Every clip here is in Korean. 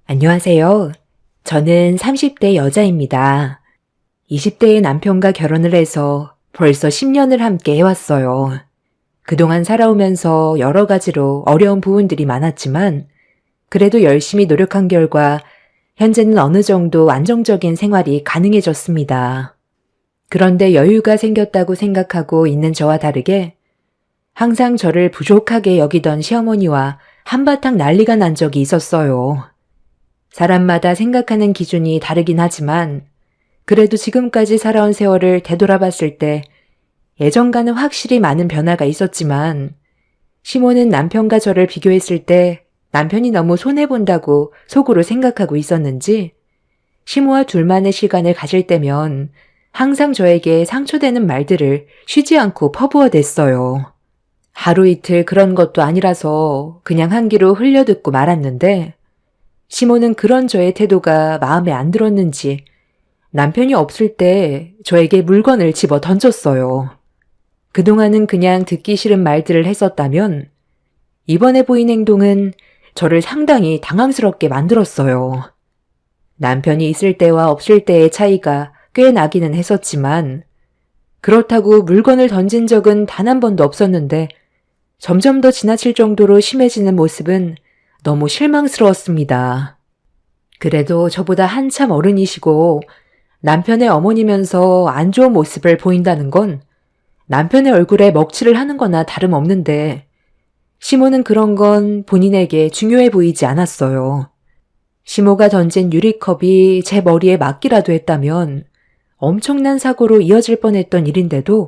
안녕하세요. 저는 30대 여자입니다. 20대의 남편과 결혼을 해서 벌써 10년을 함께 해왔어요. 그동안 살아오면서 여러 가지로 어려운 부분들이 많았지만 그래도 열심히 노력한 결과 현재는 어느 정도 안정적인 생활이 가능해졌습니다. 그런데 여유가 생겼다고 생각하고 있는 저와 다르게 항상 저를 부족하게 여기던 시어머니와 한바탕 난리가 난 적이 있었어요. 사람마다 생각하는 기준이 다르긴 하지만 그래도 지금까지 살아온 세월을 되돌아봤을 때 예전과는 확실히 많은 변화가 있었지만 시모는 남편과 저를 비교했을 때 남편이 너무 손해본다고 속으로 생각하고 있었는지 시모와 둘만의 시간을 가질 때면 항상 저에게 상처되는 말들을 쉬지 않고 퍼부어댔어요. 하루 이틀 그런 것도 아니라서 그냥 한 귀로 흘려듣고 말았는데 시모는 그런 저의 태도가 마음에 안 들었는지 남편이 없을 때 저에게 물건을 집어 던졌어요. 그동안은 그냥 듣기 싫은 말들을 했었다면 이번에 보인 행동은 저를 상당히 당황스럽게 만들었어요. 남편이 있을 때와 없을 때의 차이가 꽤 나기는 했었지만 그렇다고 물건을 던진 적은 단 한 번도 없었는데 점점 더 지나칠 정도로 심해지는 모습은 너무 실망스러웠습니다. 그래도 저보다 한참 어른이시고 남편의 어머니면서 안 좋은 모습을 보인다는 건 남편의 얼굴에 먹칠을 하는 거나 다름없는데 시모는 그런 건 본인에게 중요해 보이지 않았어요. 시모가 던진 유리컵이 제 머리에 맞기라도 했다면 엄청난 사고로 이어질 뻔했던 일인데도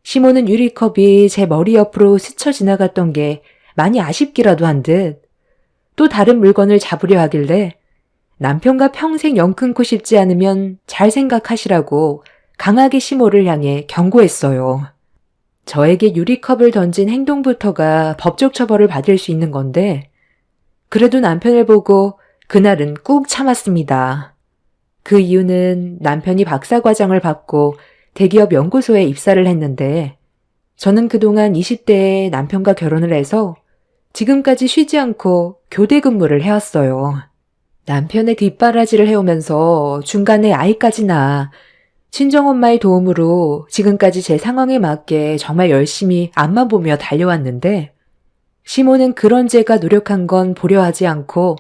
시모는 유리컵이 제 머리 옆으로 스쳐 지나갔던 게 많이 아쉽기라도 한 듯 또 다른 물건을 잡으려 하길래 남편과 평생 영 끊고 싶지 않으면 잘 생각하시라고 강하게 시모를 향해 경고했어요. 저에게 유리컵을 던진 행동부터가 법적 처벌을 받을 수 있는 건데 그래도 남편을 보고 그날은 꾹 참았습니다. 그 이유는 남편이 박사과정을 받고 대기업 연구소에 입사를 했는데 저는 그동안 20대에 남편과 결혼을 해서 지금까지 쉬지 않고 교대 근무를 해왔어요. 남편의 뒷바라지를 해오면서 중간에 아이까지 낳아 친정엄마의 도움으로 지금까지 제 상황에 맞게 정말 열심히 앞만 보며 달려왔는데 시모는 그런 제가 노력한 건 보려 하지 않고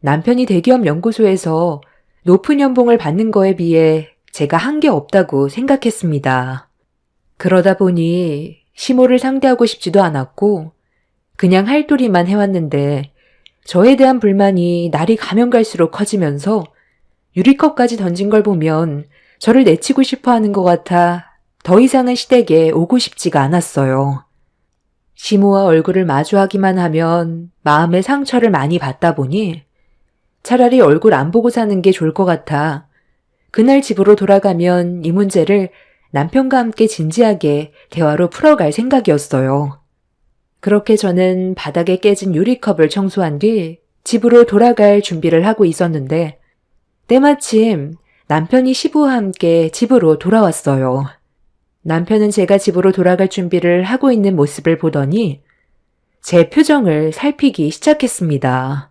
남편이 대기업 연구소에서 높은 연봉을 받는 거에 비해 제가 한 게 없다고 생각했습니다. 그러다 보니 시모를 상대하고 싶지도 않았고 그냥 할도리만 해왔는데 저에 대한 불만이 날이 가면 갈수록 커지면서 유리컵까지 던진 걸 보면 저를 내치고 싶어 하는 것 같아 더 이상은 시댁에 오고 싶지가 않았어요. 시모와 얼굴을 마주하기만 하면 마음의 상처를 많이 받다 보니 차라리 얼굴 안 보고 사는 게 좋을 것 같아 그날 집으로 돌아가면 이 문제를 남편과 함께 진지하게 대화로 풀어갈 생각이었어요. 그렇게 저는 바닥에 깨진 유리컵을 청소한 뒤 집으로 돌아갈 준비를 하고 있었는데 때마침 남편이 시부와 함께 집으로 돌아왔어요. 남편은 제가 집으로 돌아갈 준비를 하고 있는 모습을 보더니 제 표정을 살피기 시작했습니다.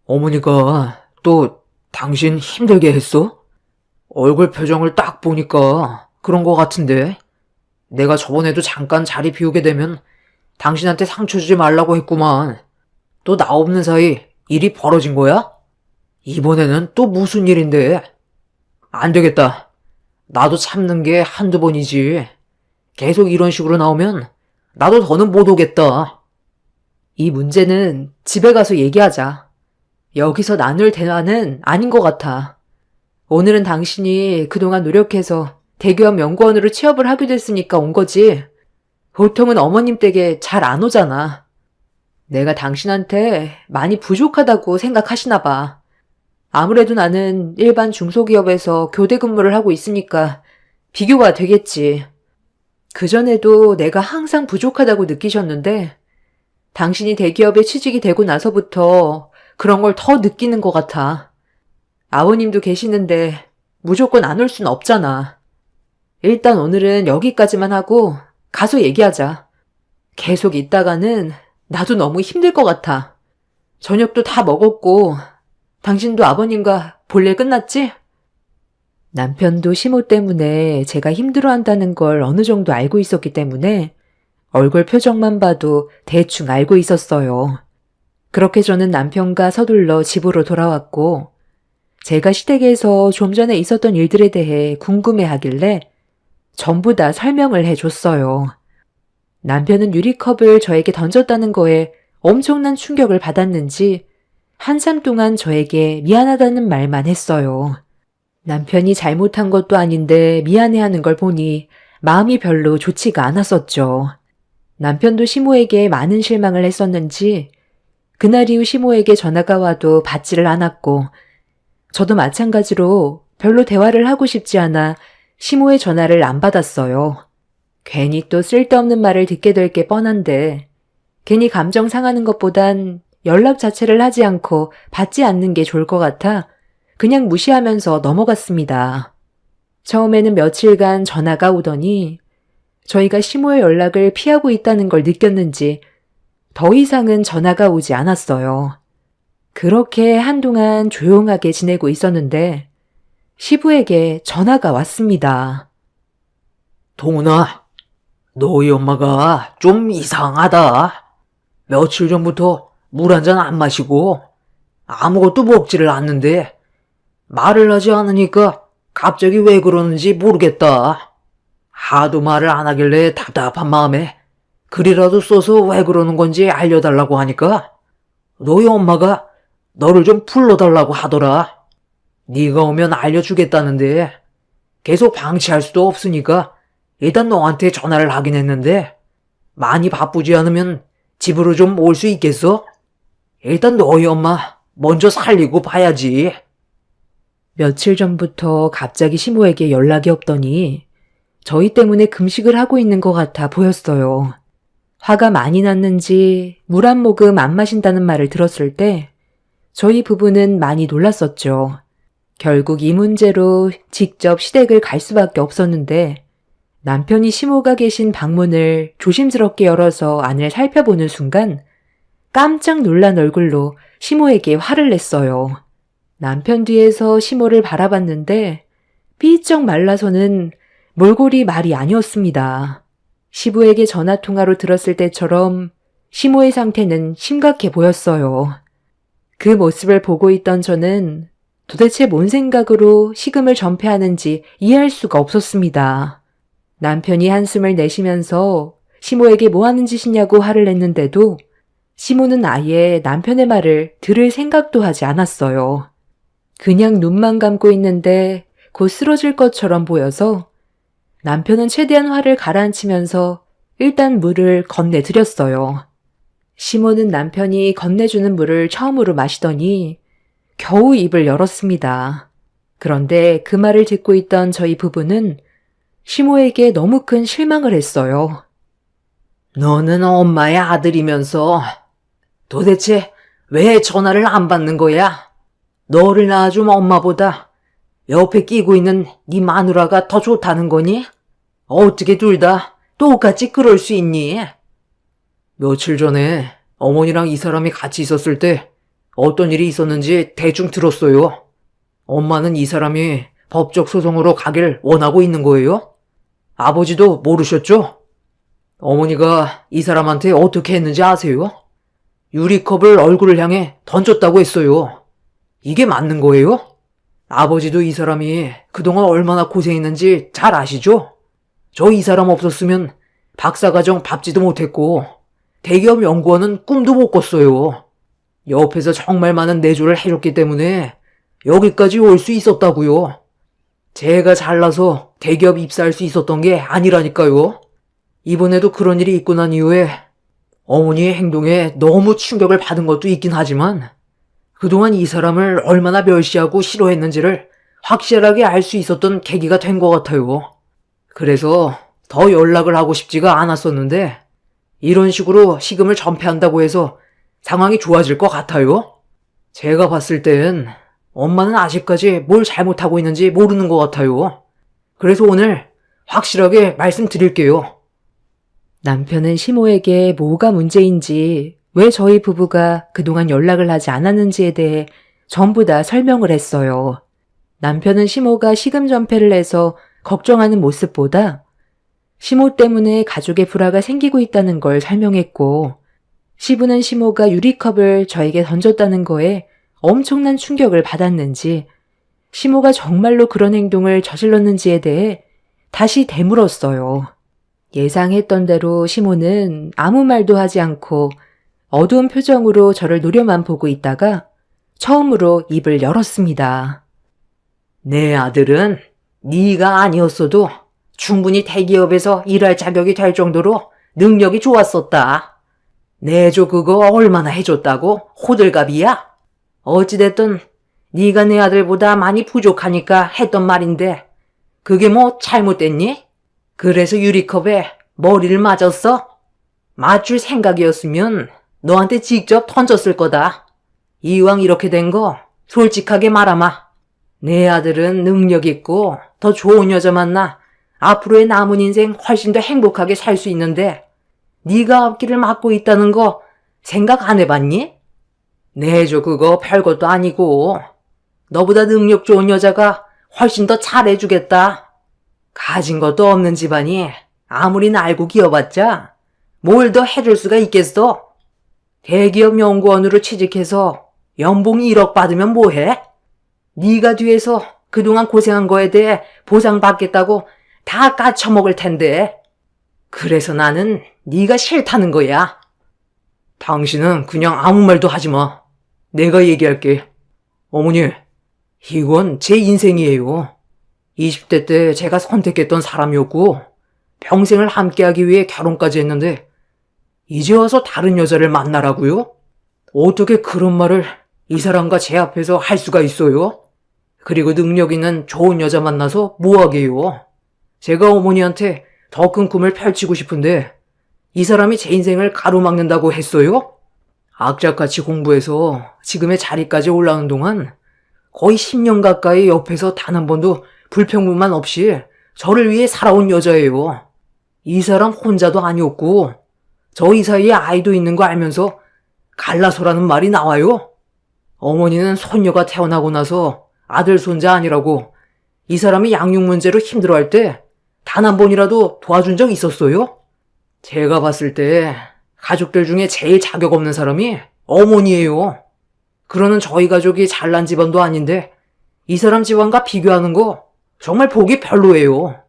어머니가 또 당신 힘들게 했어? 얼굴 표정을 딱 보니까 그런 거 같은데. 내가 저번에도 잠깐 자리 비우게 되면 당신한테 상처 주지 말라고 했구만. 또 나 없는 사이 일이 벌어진 거야? 이번에는 또 무슨 일인데? 안 되겠다. 나도 참는 게 한두 번이지. 계속 이런 식으로 나오면 나도 더는 못 오겠다. 이 문제는 집에 가서 얘기하자. 여기서 나눌 대화는 아닌 것 같아. 오늘은 당신이 그동안 노력해서 대기업 연구원으로 취업을 하게 됐으니까 온 거지. 보통은 어머님 댁에 잘 안 오잖아. 내가 당신한테 많이 부족하다고 생각하시나 봐. 아무래도 나는 일반 중소기업에서 교대 근무를 하고 있으니까 비교가 되겠지. 그전에도 내가 항상 부족하다고 느끼셨는데 당신이 대기업에 취직이 되고 나서부터 그런 걸 더 느끼는 것 같아. 아버님도 계시는데 무조건 안 올 순 없잖아. 일단 오늘은 여기까지만 하고 가서 얘기하자. 계속 있다가는 나도 너무 힘들 것 같아. 저녁도 다 먹었고, 당신도 아버님과 볼 일 끝났지? 남편도 시모 때문에 제가 힘들어한다는 걸 어느 정도 알고 있었기 때문에 얼굴 표정만 봐도 대충 알고 있었어요. 그렇게 저는 남편과 서둘러 집으로 돌아왔고, 제가 시댁에서 좀 전에 있었던 일들에 대해 궁금해하길래 전부 다 설명을 해줬어요. 남편은 유리컵을 저에게 던졌다는 거에 엄청난 충격을 받았는지 한참 동안 저에게 미안하다는 말만 했어요. 남편이 잘못한 것도 아닌데 미안해하는 걸 보니 마음이 별로 좋지가 않았었죠. 남편도 시모에게 많은 실망을 했었는지 그날 이후 시모에게 전화가 와도 받지를 않았고, 저도 마찬가지로 별로 대화를 하고 싶지 않아 시모의 전화를 안 받았어요. 괜히 또 쓸데없는 말을 듣게 될 게 뻔한데 괜히 감정 상하는 것보단 연락 자체를 하지 않고 받지 않는 게 좋을 것 같아 그냥 무시하면서 넘어갔습니다. 처음에는 며칠간 전화가 오더니 저희가 시모의 연락을 피하고 있다는 걸 느꼈는지 더 이상은 전화가 오지 않았어요. 그렇게 한동안 조용하게 지내고 있었는데 시부에게 전화가 왔습니다. 동훈아, 너희 엄마가 좀 이상하다. 며칠 전부터 물 한 잔 안 마시고 아무것도 먹지를 않는데 말을 하지 않으니까 갑자기 왜 그러는지 모르겠다. 하도 말을 안 하길래 답답한 마음에 글이라도 써서 왜 그러는 건지 알려달라고 하니까 너희 엄마가 너를 좀 불러달라고 하더라. 네가 오면 알려주겠다는데 계속 방치할 수도 없으니까 일단 너한테 전화를 하긴 했는데 많이 바쁘지 않으면 집으로 좀 올 수 있겠어? 일단 너희 엄마 먼저 살리고 봐야지. 며칠 전부터 갑자기 시모에게 연락이 없더니 저희 때문에 금식을 하고 있는 것 같아 보였어요. 화가 많이 났는지 물 한 모금 안 마신다는 말을 들었을 때 저희 부부는 많이 놀랐었죠. 결국 이 문제로 직접 시댁을 갈 수밖에 없었는데 남편이 시모가 계신 방문을 조심스럽게 열어서 안을 살펴보는 순간 깜짝 놀란 얼굴로 시모에게 화를 냈어요. 남편 뒤에서 시모를 바라봤는데 삐쩍 말라서는 몰골이 말이 아니었습니다. 시부에게 전화통화로 들었을 때처럼 시모의 상태는 심각해 보였어요. 그 모습을 보고 있던 저는 도대체 뭔 생각으로 식음을 전폐하는지 이해할 수가 없었습니다. 남편이 한숨을 내쉬면서 시모에게 뭐 하는 짓이냐고 화를 냈는데도 시모는 아예 남편의 말을 들을 생각도 하지 않았어요. 그냥 눈만 감고 있는데 곧 쓰러질 것처럼 보여서 남편은 최대한 화를 가라앉히면서 일단 물을 건네드렸어요. 시모는 남편이 건네주는 물을 처음으로 마시더니 겨우 입을 열었습니다. 그런데 그 말을 듣고 있던 저희 부부는 시모에게 너무 큰 실망을 했어요. 너는 엄마의 아들이면서 도대체 왜 전화를 안 받는 거야? 너를 낳아준 엄마보다 옆에 끼고 있는 네 마누라가 더 좋다는 거니? 어떻게 둘 다 똑같이 그럴 수 있니? 며칠 전에 어머니랑 이 사람이 같이 있었을 때 어떤 일이 있었는지 대충 들었어요. 엄마는 이 사람이 법적 소송으로 가길 원하고 있는 거예요? 아버지도 모르셨죠? 어머니가 이 사람한테 어떻게 했는지 아세요? 유리컵을 얼굴을 향해 던졌다고 했어요. 이게 맞는 거예요? 아버지도 이 사람이 그동안 얼마나 고생했는지 잘 아시죠? 저 이 사람 없었으면 박사과정 밟지도 못했고 대기업 연구원은 꿈도 못 꿨어요. 옆에서 정말 많은 내조를 해줬기 때문에 여기까지 올 수 있었다고요. 제가 잘나서 대기업 입사할 수 있었던 게 아니라니까요. 이번에도 그런 일이 있고 난 이후에 어머니의 행동에 너무 충격을 받은 것도 있긴 하지만 그동안 이 사람을 얼마나 멸시하고 싫어했는지를 확실하게 알 수 있었던 계기가 된 것 같아요. 그래서 더 연락을 하고 싶지가 않았었는데 이런 식으로 식음을 전폐한다고 해서 상황이 좋아질 것 같아요? 제가 봤을 땐 엄마는 아직까지 뭘 잘못하고 있는지 모르는 것 같아요. 그래서 오늘 확실하게 말씀드릴게요. 남편은 시모에게 뭐가 문제인지 왜 저희 부부가 그동안 연락을 하지 않았는지에 대해 전부 다 설명을 했어요. 남편은 시모가 시금전폐를 해서 걱정하는 모습보다 시모 때문에 가족의 불화가 생기고 있다는 걸 설명했고, 시부는 시모가 유리컵을 저에게 던졌다는 거에 엄청난 충격을 받았는지, 시모가 정말로 그런 행동을 저질렀는지에 대해 다시 되물었어요. 예상했던 대로 시모는 아무 말도 하지 않고 어두운 표정으로 저를 노려만 보고 있다가 처음으로 입을 열었습니다. 내 아들은 네가 아니었어도 충분히 대기업에서 일할 자격이 될 정도로 능력이 좋았었다. 내조 그거 얼마나 해줬다고 호들갑이야? 어찌됐든 네가 내 아들보다 많이 부족하니까 했던 말인데 그게 뭐 잘못됐니? 그래서 유리컵에 머리를 맞았어? 맞출 생각이었으면 너한테 직접 던졌을 거다. 이왕 이렇게 된 거 솔직하게 말하마. 내 아들은 능력 있고 더 좋은 여자 만나 앞으로의 남은 인생 훨씬 더 행복하게 살 수 있는데 네가 앞길을 막고 있다는 거 생각 안 해봤니? 내조 그거 별것도 아니고 너보다 능력 좋은 여자가 훨씬 더 잘해주겠다. 가진 것도 없는 집안이 아무리 날고 기어봤자 뭘 더 해줄 수가 있겠어? 대기업 연구원으로 취직해서 연봉 1억 받으면 뭐해? 네가 뒤에서 그동안 고생한 거에 대해 보상받겠다고 다 까쳐먹을 텐데. 그래서 나는 네가 싫다는 거야. 당신은 그냥 아무 말도 하지 마. 내가 얘기할게. 어머니, 이건 제 인생이에요. 20대 때 제가 선택했던 사람이었고 평생을 함께하기 위해 결혼까지 했는데 이제 와서 다른 여자를 만나라고요? 어떻게 그런 말을 이 사람과 제 앞에서 할 수가 있어요? 그리고 능력 있는 좋은 여자 만나서 뭐하게요? 제가 어머니한테 더 큰 꿈을 펼치고 싶은데 이 사람이 제 인생을 가로막는다고 했어요? 악착같이 공부해서 지금의 자리까지 올라오는 동안 거의 10년 가까이 옆에서 단 한 번도 불평불만 없이 저를 위해 살아온 여자예요. 이 사람 혼자도 아니었고 저희 사이에 아이도 있는 거 알면서 갈라서라는 말이 나와요? 어머니는 손녀가 태어나고 나서 아들 손자 아니라고 이 사람이 양육 문제로 힘들어할 때 단 한 번이라도 도와준 적 있었어요? 제가 봤을 때 가족들 중에 제일 자격 없는 사람이 어머니예요. 그러는 저희 가족이 잘난 집안도 아닌데 이 사람 집안과 비교하는 거 정말 보기 별로예요.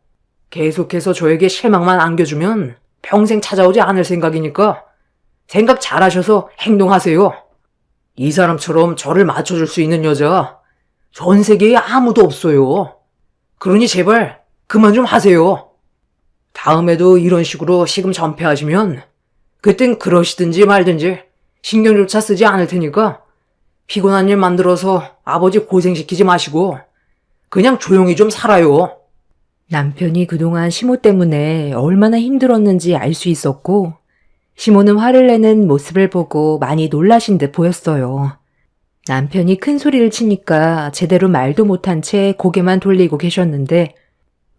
계속해서 저에게 실망만 안겨주면 평생 찾아오지 않을 생각이니까 생각 잘하셔서 행동하세요. 이 사람처럼 저를 맞춰줄 수 있는 여자 전 세계에 아무도 없어요. 그러니 제발 그만 좀 하세요. 다음에도 이런 식으로 시금 전폐하시면 그땐 그러시든지 말든지 신경조차 쓰지 않을 테니까 피곤한 일 만들어서 아버지 고생시키지 마시고 그냥 조용히 좀 살아요. 남편이 그동안 시모 때문에 얼마나 힘들었는지 알 수 있었고, 시모는 화를 내는 모습을 보고 많이 놀라신 듯 보였어요. 남편이 큰 소리를 치니까 제대로 말도 못한 채 고개만 돌리고 계셨는데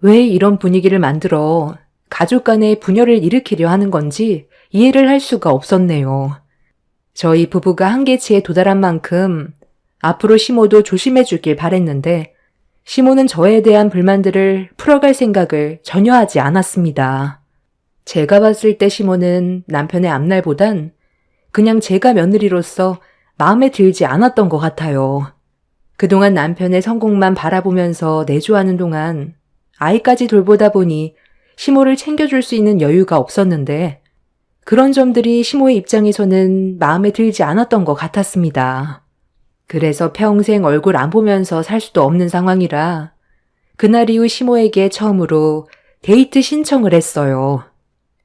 왜 이런 분위기를 만들어 가족 간의 분열을 일으키려 하는 건지 이해를 할 수가 없었네요. 저희 부부가 한계치에 도달한 만큼 앞으로 시모도 조심해 주길 바랬는데 시모는 저에 대한 불만들을 풀어갈 생각을 전혀 하지 않았습니다. 제가 봤을 때 시모는 남편의 앞날보단 그냥 제가 며느리로서 마음에 들지 않았던 것 같아요. 그동안 남편의 성공만 바라보면서 내조하는 동안 아이까지 돌보다 보니 시모를 챙겨줄 수 있는 여유가 없었는데 그런 점들이 시모의 입장에서는 마음에 들지 않았던 것 같았습니다. 그래서 평생 얼굴 안 보면서 살 수도 없는 상황이라 그날 이후 시모에게 처음으로 데이트 신청을 했어요.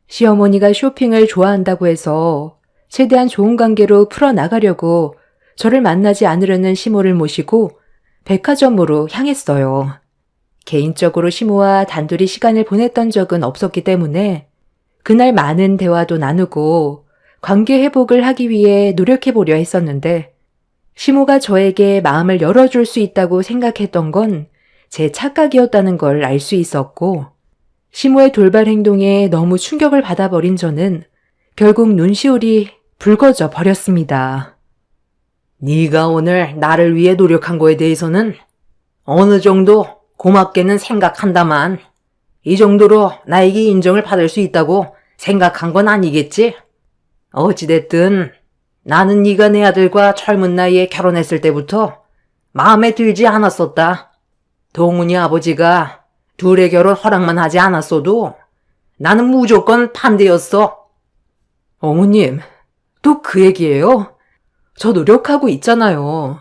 시어머니가 쇼핑을 좋아한다고 해서 최대한 좋은 관계로 풀어나가려고 저를 만나지 않으려는 시모를 모시고 백화점으로 향했어요. 개인적으로 시모와 단둘이 시간을 보냈던 적은 없었기 때문에 그날 많은 대화도 나누고 관계 회복을 하기 위해 노력해보려 했었는데 시모가 저에게 마음을 열어줄 수 있다고 생각했던 건 제 착각이었다는 걸 알 수 있었고 시모의 돌발 행동에 너무 충격을 받아버린 저는 결국 눈시울이 붉어져 버렸습니다. 네가 오늘 나를 위해 노력한 거에 대해서는 어느 정도 고맙게는 생각한다만 이 정도로 나에게 인정을 받을 수 있다고 생각한 건 아니겠지? 어찌됐든 나는 네가 내 아들과 젊은 나이에 결혼했을 때부터 마음에 들지 않았었다. 동훈이 아버지가 둘의 결혼 허락만 하지 않았어도 나는 무조건 반대였어. 어머님, 또 그 얘기예요? 저 노력하고 있잖아요.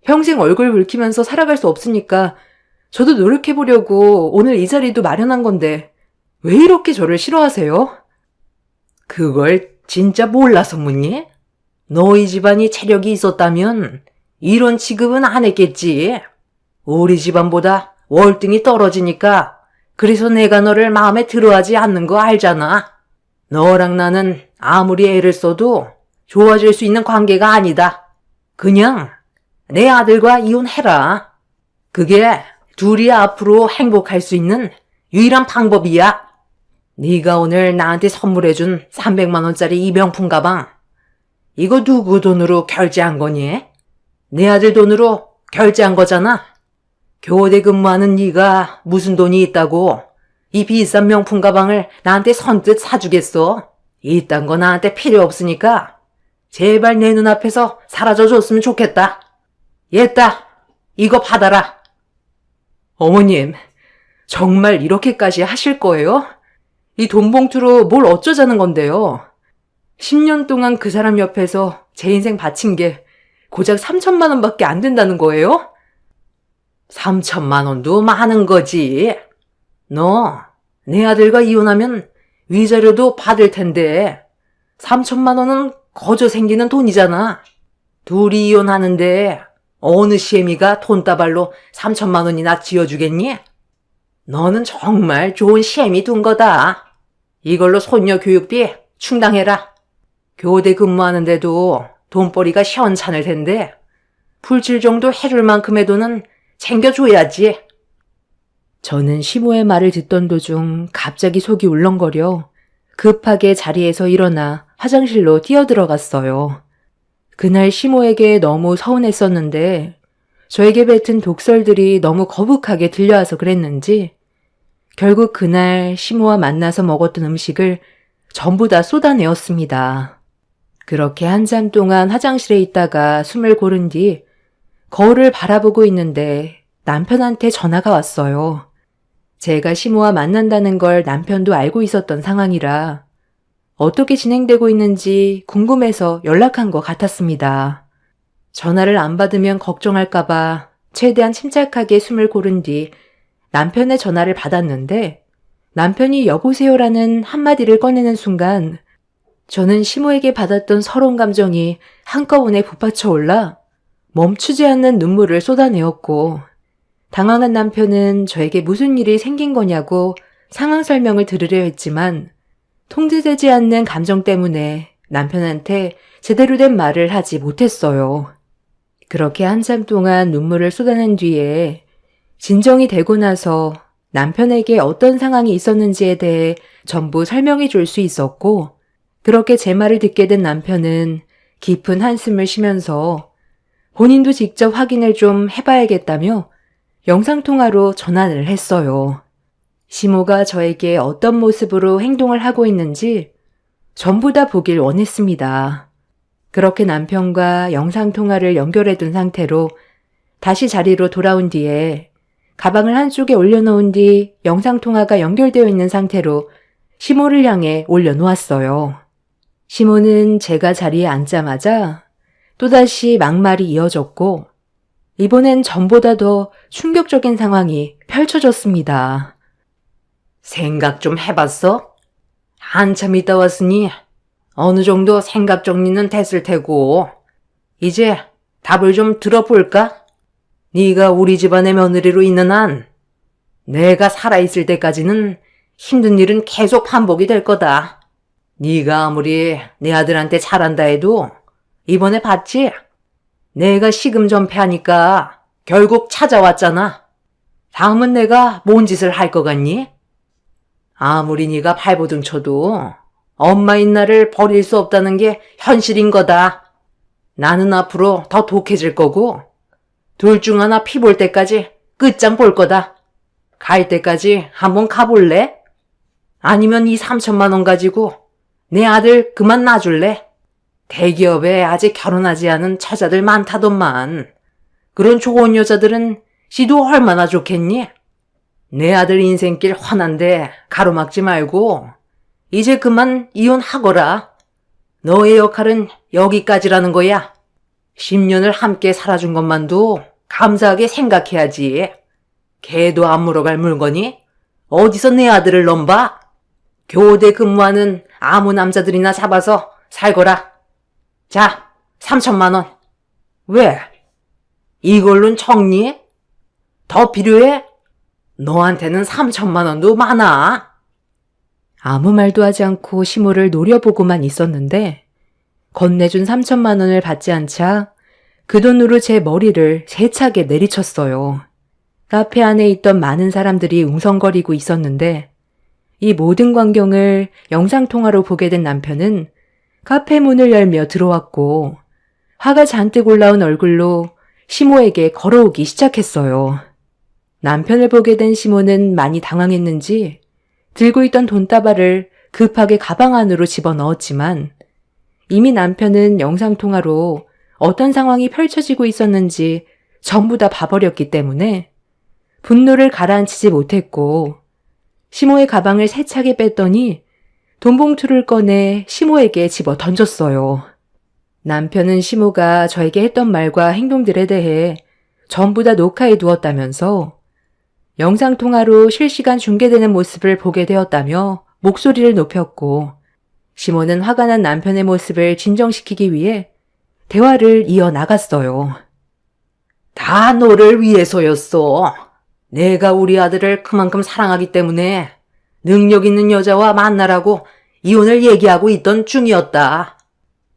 평생 얼굴 붉히면서 살아갈 수 없으니까 저도 노력해보려고 오늘 이 자리도 마련한 건데 왜 이렇게 저를 싫어하세요? 그걸 진짜 몰라서 묻니? 너희 집안이 체력이 있었다면 이런 취급은 안 했겠지. 우리 집안보다 월등히 떨어지니까 그래서 내가 너를 마음에 들어하지 않는 거 알잖아. 너랑 나는 아무리 애를 써도 좋아질 수 있는 관계가 아니다. 그냥 내 아들과 이혼해라. 그게 둘이 앞으로 행복할 수 있는 유일한 방법이야. 네가 오늘 나한테 선물해준 300만 원짜리 이 명품 가방. 이거 누구 돈으로 결제한 거니? 내 아들 돈으로 결제한 거잖아. 교대 근무하는 네가 무슨 돈이 있다고 이 비싼 명품 가방을 나한테 선뜻 사주겠어. 이딴 거 나한테 필요 없으니까 제발 내 눈앞에서 사라져줬으면 좋겠다. 얘따, 이거 받아라. 어머님, 정말 이렇게까지 하실 거예요? 이 돈 봉투로 뭘 어쩌자는 건데요? 10년 동안 그 사람 옆에서 제 인생 바친 게 고작 3천만 원밖에 안 된다는 거예요? 3천만 원도 많은 거지. 너, 내 아들과 이혼하면 위자료도 받을 텐데 3천만 원은 거저 생기는 돈이잖아. 둘이 이혼하는데 어느 시애미가 돈다발로 3천만 원이나 지어주겠니? 너는 정말 좋은 시애미 둔 거다. 이걸로 손녀 교육비 충당해라. 교대 근무하는데도 돈벌이가 시원찮을 텐데 풀칠 정도 해줄 만큼의 돈은 챙겨줘야지. 저는 시모의 말을 듣던 도중 갑자기 속이 울렁거려 급하게 자리에서 일어나 화장실로 뛰어들어갔어요. 그날 시모에게 너무 서운했었는데 저에게 뱉은 독설들이 너무 거북하게 들려와서 그랬는지 결국 그날 시모와 만나서 먹었던 음식을 전부 다 쏟아내었습니다. 그렇게 한참 동안 화장실에 있다가 숨을 고른 뒤 거울을 바라보고 있는데 남편한테 전화가 왔어요. 제가 시모와 만난다는 걸 남편도 알고 있었던 상황이라 어떻게 진행되고 있는지 궁금해서 연락한 것 같았습니다. 전화를 안 받으면 걱정할까봐 최대한 침착하게 숨을 고른 뒤 남편의 전화를 받았는데 남편이 여보세요라는 한마디를 꺼내는 순간 저는 시모에게 받았던 서러운 감정이 한꺼번에 북받쳐 올라 멈추지 않는 눈물을 쏟아내었고 당황한 남편은 저에게 무슨 일이 생긴 거냐고 상황 설명을 들으려 했지만 통제되지 않는 감정 때문에 남편한테 제대로 된 말을 하지 못했어요. 그렇게 한참 동안 눈물을 쏟아낸 뒤에 진정이 되고 나서 남편에게 어떤 상황이 있었는지에 대해 전부 설명해 줄 수 있었고 그렇게 제 말을 듣게 된 남편은 깊은 한숨을 쉬면서 본인도 직접 확인을 좀 해봐야겠다며 영상통화로 전화를 했어요. 시모가 저에게 어떤 모습으로 행동을 하고 있는지 전부 다 보길 원했습니다. 그렇게 남편과 영상통화를 연결해둔 상태로 다시 자리로 돌아온 뒤에 가방을 한쪽에 올려놓은 뒤 영상통화가 연결되어 있는 상태로 시모를 향해 올려놓았어요. 시모는 제가 자리에 앉자마자 또다시 막말이 이어졌고 이번엔 전보다 더 충격적인 상황이 펼쳐졌습니다. 생각 좀 해봤어? 한참 있다 왔으니 어느 정도 생각 정리는 됐을 테고 이제 답을 좀 들어볼까? 네가 우리 집안의 며느리로 있는 한 내가 살아있을 때까지는 힘든 일은 계속 반복이 될 거다. 네가 아무리 내 아들한테 잘한다 해도 이번에 봤지? 내가 시금 전폐하니까 결국 찾아왔잖아. 다음은 내가 뭔 짓을 할 것 같니? 아무리 네가 발버둥 쳐도 엄마인 나를 버릴 수 없다는 게 현실인 거다. 나는 앞으로 더 독해질 거고 둘 중 하나 피 볼 때까지 끝장 볼 거다. 갈 때까지 한번 가볼래? 아니면 이 3천만 원 가지고 내 아들 그만 놔줄래? 대기업에 아직 결혼하지 않은 처자들 많다더만. 그런 좋은 여자들은 시도 얼마나 좋겠니? 내 아들 인생길 훤한데 가로막지 말고 이제 그만 이혼하거라. 너의 역할은 여기까지라는 거야. 10년을 함께 살아준 것만도 감사하게 생각해야지. 개도 안 물어갈 물건이 어디서 내 아들을 넘봐? 교대 근무하는 아무 남자들이나 잡아서 살거라. 자, 3천만 원. 왜? 이걸로는 청리? 더 필요해? 너한테는 3천만 원도 많아. 아무 말도 하지 않고 시모를 노려보고만 있었는데 건네준 3천만 원을 받지 않자 그 돈으로 제 머리를 세차게 내리쳤어요. 카페 안에 있던 많은 사람들이 웅성거리고 있었는데 이 모든 광경을 영상통화로 보게 된 남편은 카페 문을 열며 들어왔고 화가 잔뜩 올라온 얼굴로 시모에게 걸어오기 시작했어요. 남편을 보게 된 시모는 많이 당황했는지 들고 있던 돈다발을 급하게 가방 안으로 집어넣었지만 이미 남편은 영상통화로 어떤 상황이 펼쳐지고 있었는지 전부 다 봐버렸기 때문에 분노를 가라앉히지 못했고 시모의 가방을 세차게 뺐더니 돈봉투를 꺼내 시모에게 집어 던졌어요. 남편은 시모가 저에게 했던 말과 행동들에 대해 전부 다 녹화해 두었다면서 영상통화로 실시간 중계되는 모습을 보게 되었다며 목소리를 높였고 시모는 화가 난 남편의 모습을 진정시키기 위해 대화를 이어나갔어요. 다 너를 위해서였어. 내가 우리 아들을 그만큼 사랑하기 때문에 능력 있는 여자와 만나라고 이혼을 얘기하고 있던 중이었다.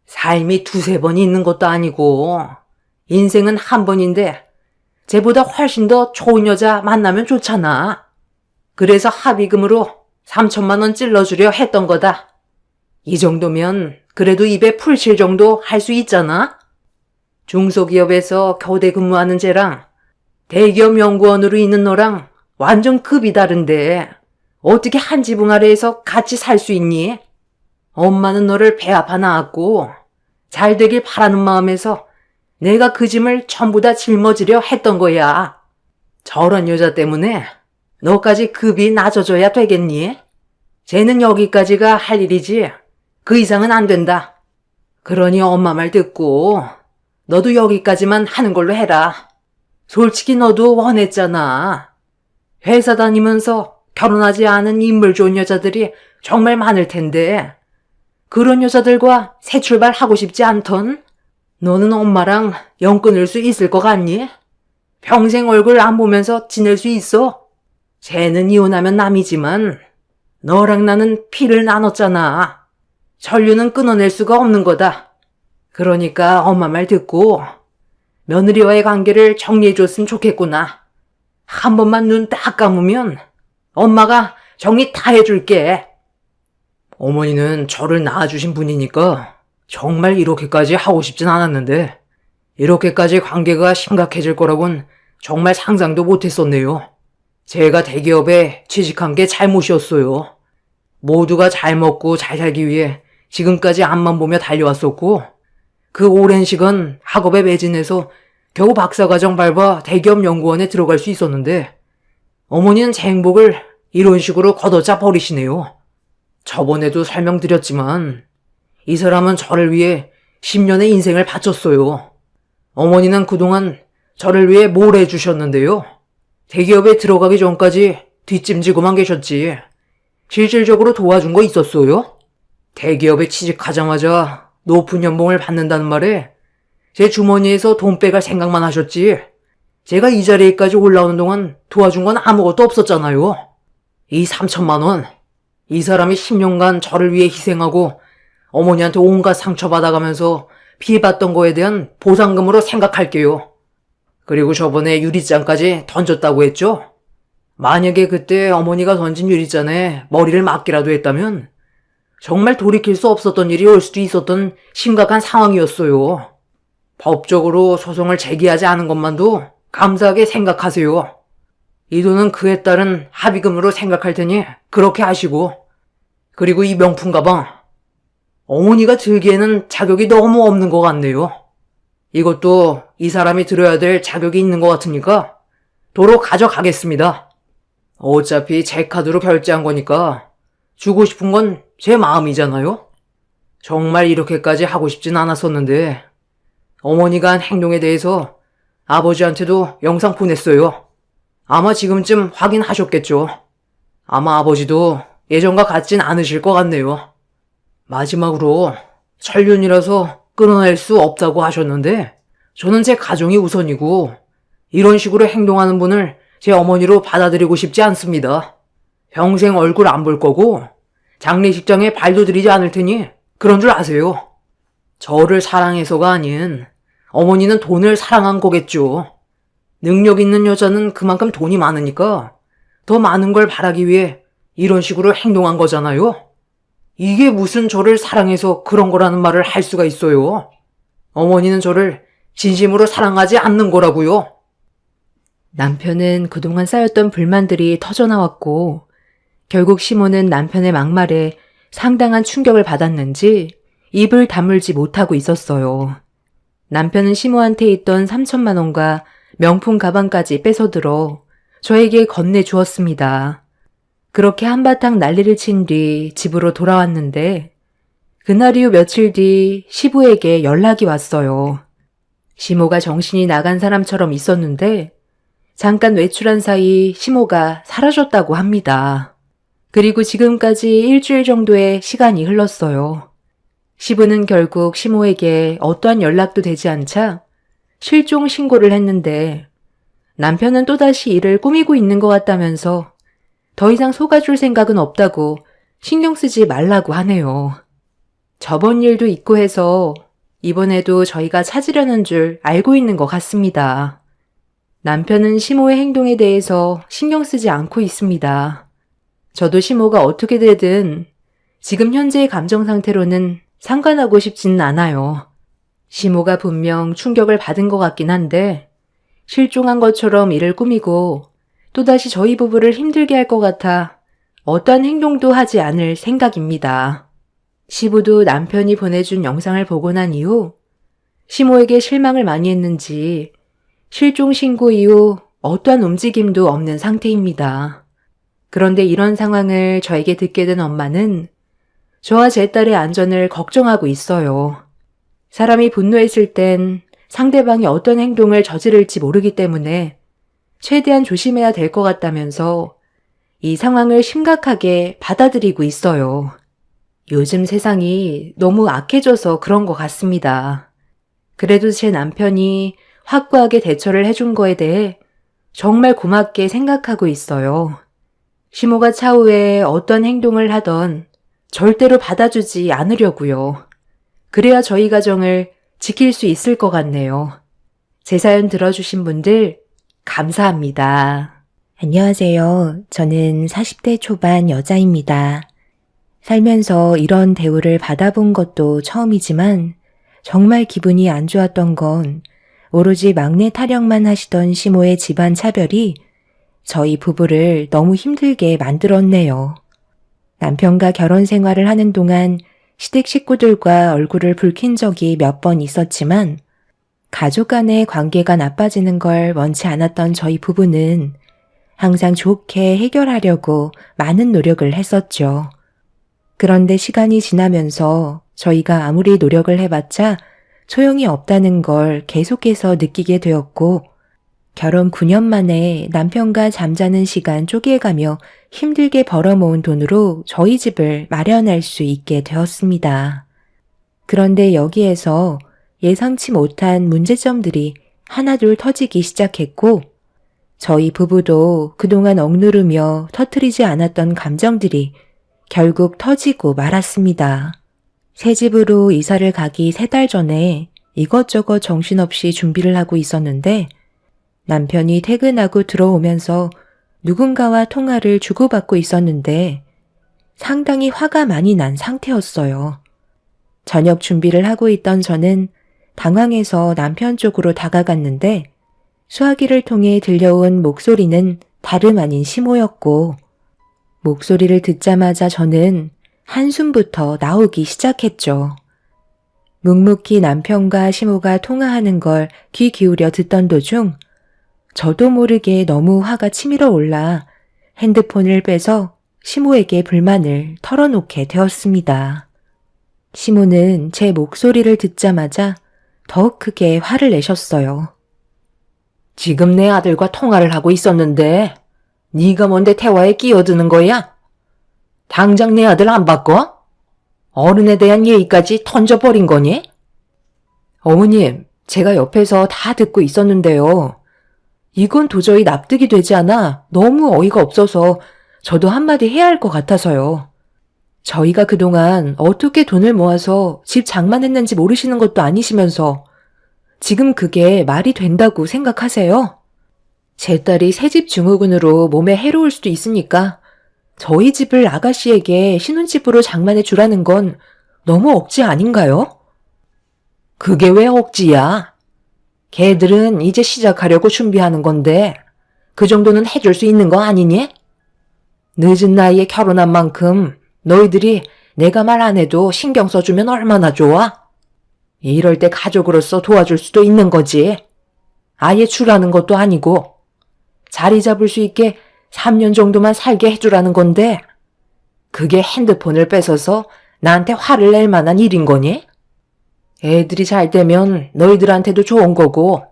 삶이 두세 번이 있는 것도 아니고 인생은 한 번인데 쟤보다 훨씬 더 좋은 여자 만나면 좋잖아. 그래서 합의금으로 3천만 원 찔러주려 했던 거다. 이 정도면 그래도 입에 풀 칠 정도 할 수 있잖아. 중소기업에서 교대 근무하는 쟤랑 대기업 연구원으로 있는 너랑 완전 급이 다른데 어떻게 한 지붕 아래에서 같이 살 수 있니? 엄마는 너를 배 아파 낳았고 잘 되길 바라는 마음에서 내가 그 짐을 전부 다 짊어지려 했던 거야. 저런 여자 때문에 너까지 급이 낮아져야 되겠니? 쟤는 여기까지가 할 일이지 그 이상은 안 된다. 그러니 엄마 말 듣고 너도 여기까지만 하는 걸로 해라. 솔직히 너도 원했잖아. 회사 다니면서 결혼하지 않은 인물 좋은 여자들이 정말 많을 텐데 그런 여자들과 새 출발하고 싶지 않던? 너는 엄마랑 연 끊을 수 있을 것 같니? 평생 얼굴 안 보면서 지낼 수 있어? 쟤는 이혼하면 남이지만 너랑 나는 피를 나눴잖아. 전류는 끊어낼 수가 없는 거다. 그러니까 엄마 말 듣고 며느리와의 관계를 정리해줬으면 좋겠구나. 한 번만 눈 딱 감으면 엄마가 정리 다 해줄게. 어머니는 저를 낳아주신 분이니까 정말 이렇게까지 하고 싶진 않았는데 이렇게까지 관계가 심각해질 거라곤 정말 상상도 못했었네요. 제가 대기업에 취직한 게 잘못이었어요. 모두가 잘 먹고 잘 살기 위해 지금까지 앞만 보며 달려왔었고 그 오랜 시간 학업에 매진해서 겨우 박사과정 밟아 대기업 연구원에 들어갈 수 있었는데 어머니는 제 행복을 이런 식으로 걷어짜 버리시네요. 저번에도 설명드렸지만 이 사람은 저를 위해 10년의 인생을 바쳤어요. 어머니는 그동안 저를 위해 뭘 해주셨는데요. 대기업에 들어가기 전까지 뒷짐지고만 계셨지. 실질적으로 도와준 거 있었어요? 대기업에 취직하자마자 높은 연봉을 받는다는 말에 제 주머니에서 돈 빼갈 생각만 하셨지. 제가 이 자리에까지 올라오는 동안 도와준 건 아무것도 없었잖아요. 이 3천만 원, 이 사람이 10년간 저를 위해 희생하고 어머니한테 온갖 상처받아가면서 피해봤던 거에 대한 보상금으로 생각할게요. 그리고 저번에 유리잔까지 던졌다고 했죠? 만약에 그때 어머니가 던진 유리잔에 머리를 맞기라도 했다면 정말 돌이킬 수 없었던 일이 올 수도 있었던 심각한 상황이었어요. 법적으로 소송을 제기하지 않은 것만도 감사하게 생각하세요. 이 돈은 그에 따른 합의금으로 생각할 테니 그렇게 하시고, 그리고 이 명품 가방, 어머니가 들기에는 자격이 너무 없는 것 같네요. 이것도 이 사람이 들어야 될 자격이 있는 것 같으니까 도로 가져가겠습니다. 어차피 제 카드로 결제한 거니까 주고 싶은 건 제 마음이잖아요. 정말 이렇게까지 하고 싶진 않았었는데 어머니가 한 행동에 대해서 아버지한테도 영상 보냈어요. 아마 지금쯤 확인하셨겠죠. 아마 아버지도 예전과 같진 않으실 것 같네요. 마지막으로 설륜이라서 끊어낼 수 없다고 하셨는데 저는 제 가정이 우선이고 이런 식으로 행동하는 분을 제 어머니로 받아들이고 싶지 않습니다. 평생 얼굴 안 볼 거고 장례식장에 발도 들이지 않을 테니 그런 줄 아세요. 저를 사랑해서가 아닌 어머니는 돈을 사랑한 거겠죠. 능력 있는 여자는 그만큼 돈이 많으니까 더 많은 걸 바라기 위해 이런 식으로 행동한 거잖아요. 이게 무슨 저를 사랑해서 그런 거라는 말을 할 수가 있어요. 어머니는 저를 진심으로 사랑하지 않는 거라고요. 남편은 그동안 쌓였던 불만들이 터져나왔고 결국 시모는 남편의 막말에 상당한 충격을 받았는지 입을 다물지 못하고 있었어요. 남편은 시모한테 있던 3천만 원과 명품 가방까지 뺏어들어 저에게 건네주었습니다. 그렇게 한바탕 난리를 친 뒤 집으로 돌아왔는데 그날 이후 며칠 뒤 시부에게 연락이 왔어요. 시모가 정신이 나간 사람처럼 있었는데 잠깐 외출한 사이 시모가 사라졌다고 합니다. 그리고 지금까지 일주일 정도의 시간이 흘렀어요. 시부는 결국 시모에게 어떠한 연락도 되지 않자 실종 신고를 했는데 남편은 또다시 이를 꾸미고 있는 것 같다면서 더 이상 속아줄 생각은 없다고 신경 쓰지 말라고 하네요. 저번 일도 있고 해서 이번에도 저희가 찾으려는 줄 알고 있는 것 같습니다. 남편은 시모의 행동에 대해서 신경 쓰지 않고 있습니다. 저도 시모가 어떻게 되든 지금 현재의 감정 상태로는 상관하고 싶지는 않아요. 시모가 분명 충격을 받은 것 같긴 한데 실종한 것처럼 이를 꾸미고 또다시 저희 부부를 힘들게 할 것 같아 어떠한 행동도 하지 않을 생각입니다. 시부도 남편이 보내준 영상을 보고 난 이후 시모에게 실망을 많이 했는지 실종 신고 이후 어떠한 움직임도 없는 상태입니다. 그런데 이런 상황을 저에게 듣게 된 엄마는 저와 제 딸의 안전을 걱정하고 있어요. 사람이 분노했을 땐 상대방이 어떤 행동을 저지를지 모르기 때문에 최대한 조심해야 될 것 같다면서 이 상황을 심각하게 받아들이고 있어요. 요즘 세상이 너무 악해져서 그런 것 같습니다. 그래도 제 남편이 확고하게 대처를 해준 거에 대해 정말 고맙게 생각하고 있어요. 시모가 차후에 어떤 행동을 하던 절대로 받아주지 않으려고요. 그래야 저희 가정을 지킬 수 있을 것 같네요. 제 사연 들어주신 분들 감사합니다. 안녕하세요. 저는 40대 초반 여자입니다. 살면서 이런 대우를 받아본 것도 처음이지만 정말 기분이 안 좋았던 건 오로지 막내 타령만 하시던 시모의 집안 차별이 저희 부부를 너무 힘들게 만들었네요. 남편과 결혼 생활을 하는 동안 시댁 식구들과 얼굴을 붉힌 적이 몇 번 있었지만 가족 간의 관계가 나빠지는 걸 원치 않았던 저희 부부는 항상 좋게 해결하려고 많은 노력을 했었죠. 그런데 시간이 지나면서 저희가 아무리 노력을 해봤자 소용이 없다는 걸 계속해서 느끼게 되었고 결혼 9년 만에 남편과 잠자는 시간 쪼개가며 힘들게 벌어모은 돈으로 저희 집을 마련할 수 있게 되었습니다. 그런데 여기에서 예상치 못한 문제점들이 하나둘 터지기 시작했고 저희 부부도 그동안 억누르며 터뜨리지 않았던 감정들이 결국 터지고 말았습니다. 새 집으로 이사를 가기 3달 전에 이것저것 정신없이 준비를 하고 있었는데 남편이 퇴근하고 들어오면서 누군가와 통화를 주고받고 있었는데 상당히 화가 많이 난 상태였어요. 저녁 준비를 하고 있던 저는 당황해서 남편 쪽으로 다가갔는데 수화기를 통해 들려온 목소리는 다름 아닌 시모였고 목소리를 듣자마자 저는 한숨부터 나오기 시작했죠. 묵묵히 남편과 시모가 통화하는 걸 귀 기울여 듣던 도중 저도 모르게 너무 화가 치밀어 올라 핸드폰을 빼서 시모에게 불만을 털어놓게 되었습니다. 시모는 제 목소리를 듣자마자 더 크게 화를 내셨어요. 지금 내 아들과 통화를 하고 있었는데 네가 뭔데 대화에 끼어드는 거야? 당장 내 아들 안 바꿔? 어른에 대한 예의까지 던져버린 거니? 어머님, 제가 옆에서 다 듣고 있었는데요. 이건 도저히 납득이 되지 않아 너무 어이가 없어서 저도 한마디 해야 할 것 같아서요. 저희가 그동안 어떻게 돈을 모아서 집 장만했는지 모르시는 것도 아니시면서 지금 그게 말이 된다고 생각하세요? 제 딸이 새집 증후군으로 몸에 해로울 수도 있으니까 저희 집을 아가씨에게 신혼집으로 장만해 주라는 건 너무 억지 아닌가요? 그게 왜 억지야? 걔들은 이제 시작하려고 준비하는 건데 그 정도는 해줄 수 있는 거 아니니? 늦은 나이에 결혼한 만큼 너희들이 내가 말 안 해도 신경 써주면 얼마나 좋아? 이럴 때 가족으로서 도와줄 수도 있는 거지. 아예 주라는 것도 아니고 자리 잡을 수 있게 3년 정도만 살게 해주라는 건데 그게 핸드폰을 뺏어서 나한테 화를 낼 만한 일인 거니? 애들이 잘 되면 너희들한테도 좋은 거고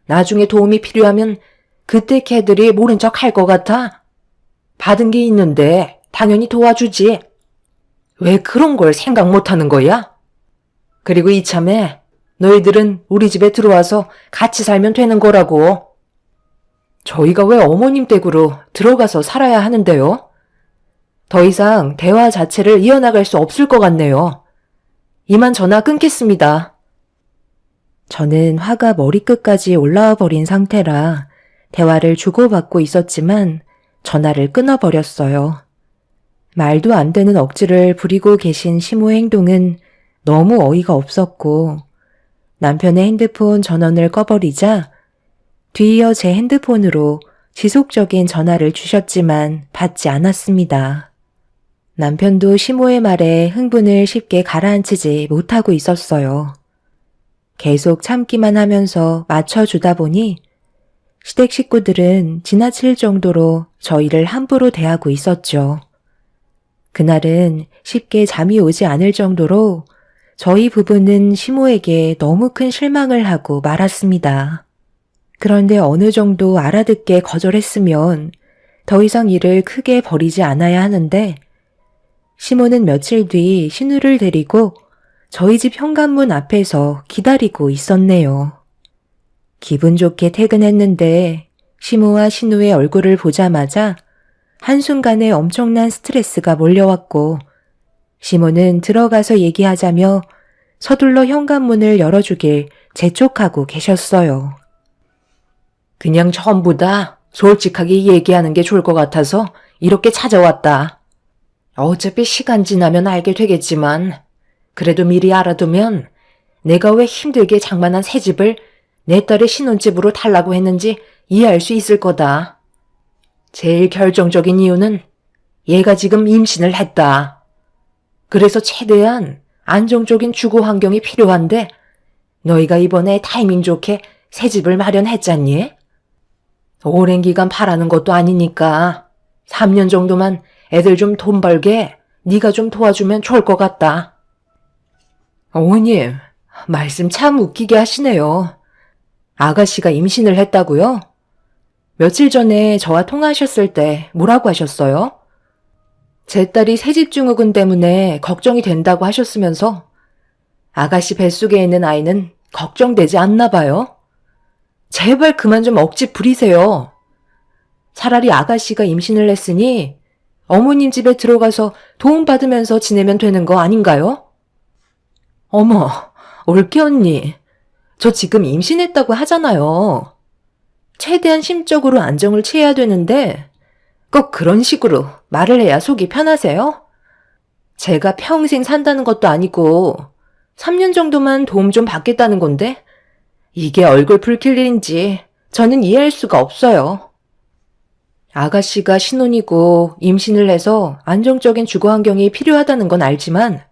나중에 도움이 필요하면 그때 걔들이 모른 척 할 것 같아? 받은 게 있는데 당연히 도와주지. 왜 그런 걸 생각 못 하는 거야? 그리고 이참에 너희들은 우리 집에 들어와서 같이 살면 되는 거라고. 저희가 왜 어머님 댁으로 들어가서 살아야 하는데요? 더 이상 대화 자체를 이어나갈 수 없을 것 같네요. 이만 전화 끊겠습니다. 저는 화가 머리끝까지 올라와 버린 상태라 대화를 주고받고 있었지만 전화를 끊어버렸어요. 말도 안 되는 억지를 부리고 계신 시모의 행동은 너무 어이가 없었고 남편의 핸드폰 전원을 꺼버리자 뒤이어 제 핸드폰으로 지속적인 전화를 주셨지만 받지 않았습니다. 남편도 시모의 말에 흥분을 쉽게 가라앉히지 못하고 있었어요. 계속 참기만 하면서 맞춰주다 보니 시댁 식구들은 지나칠 정도로 저희를 함부로 대하고 있었죠. 그날은 쉽게 잠이 오지 않을 정도로 저희 부부는 시모에게 너무 큰 실망을 하고 말았습니다. 그런데 어느 정도 알아듣게 거절했으면 더 이상 일을 크게 벌이지 않아야 하는데 시모는 며칠 뒤 신우를 데리고 저희 집 현관문 앞에서 기다리고 있었네요. 기분 좋게 퇴근했는데 시모와 신우의 얼굴을 보자마자 한순간에 엄청난 스트레스가 몰려왔고 시모는 들어가서 얘기하자며 서둘러 현관문을 열어주길 재촉하고 계셨어요. 그냥 전부 다 솔직하게 얘기하는 게 좋을 것 같아서 이렇게 찾아왔다. 어차피 시간 지나면 알게 되겠지만 그래도 미리 알아두면 내가 왜 힘들게 장만한 새 집을 내 딸의 신혼집으로 달라고 했는지 이해할 수 있을 거다. 제일 결정적인 이유는 얘가 지금 임신을 했다. 그래서 최대한 안정적인 주거 환경이 필요한데 너희가 이번에 타이밍 좋게 새 집을 마련했잖니? 오랜 기간 바라는 것도 아니니까 3년 정도만 애들 좀 돈 벌게 네가 좀 도와주면 좋을 것 같다. 어머님, 말씀 참 웃기게 하시네요. 아가씨가 임신을 했다고요? 며칠 전에 저와 통화하셨을 때 뭐라고 하셨어요? 제 딸이 새집 증후군 때문에 걱정이 된다고 하셨으면서 아가씨 뱃속에 있는 아이는 걱정되지 않나 봐요. 제발 그만 좀 억지 부리세요. 차라리 아가씨가 임신을 했으니 어머님 집에 들어가서 도움받으면서 지내면 되는 거 아닌가요? 어머, 올케 언니. 저 지금 임신했다고 하잖아요. 최대한 심적으로 안정을 취해야 되는데 꼭 그런 식으로 말을 해야 속이 편하세요? 제가 평생 산다는 것도 아니고 3년 정도만 도움 좀 받겠다는 건데 이게 얼굴 붉힐 일인지 저는 이해할 수가 없어요. 아가씨가 신혼이고 임신을 해서 안정적인 주거 환경이 필요하다는 건 알지만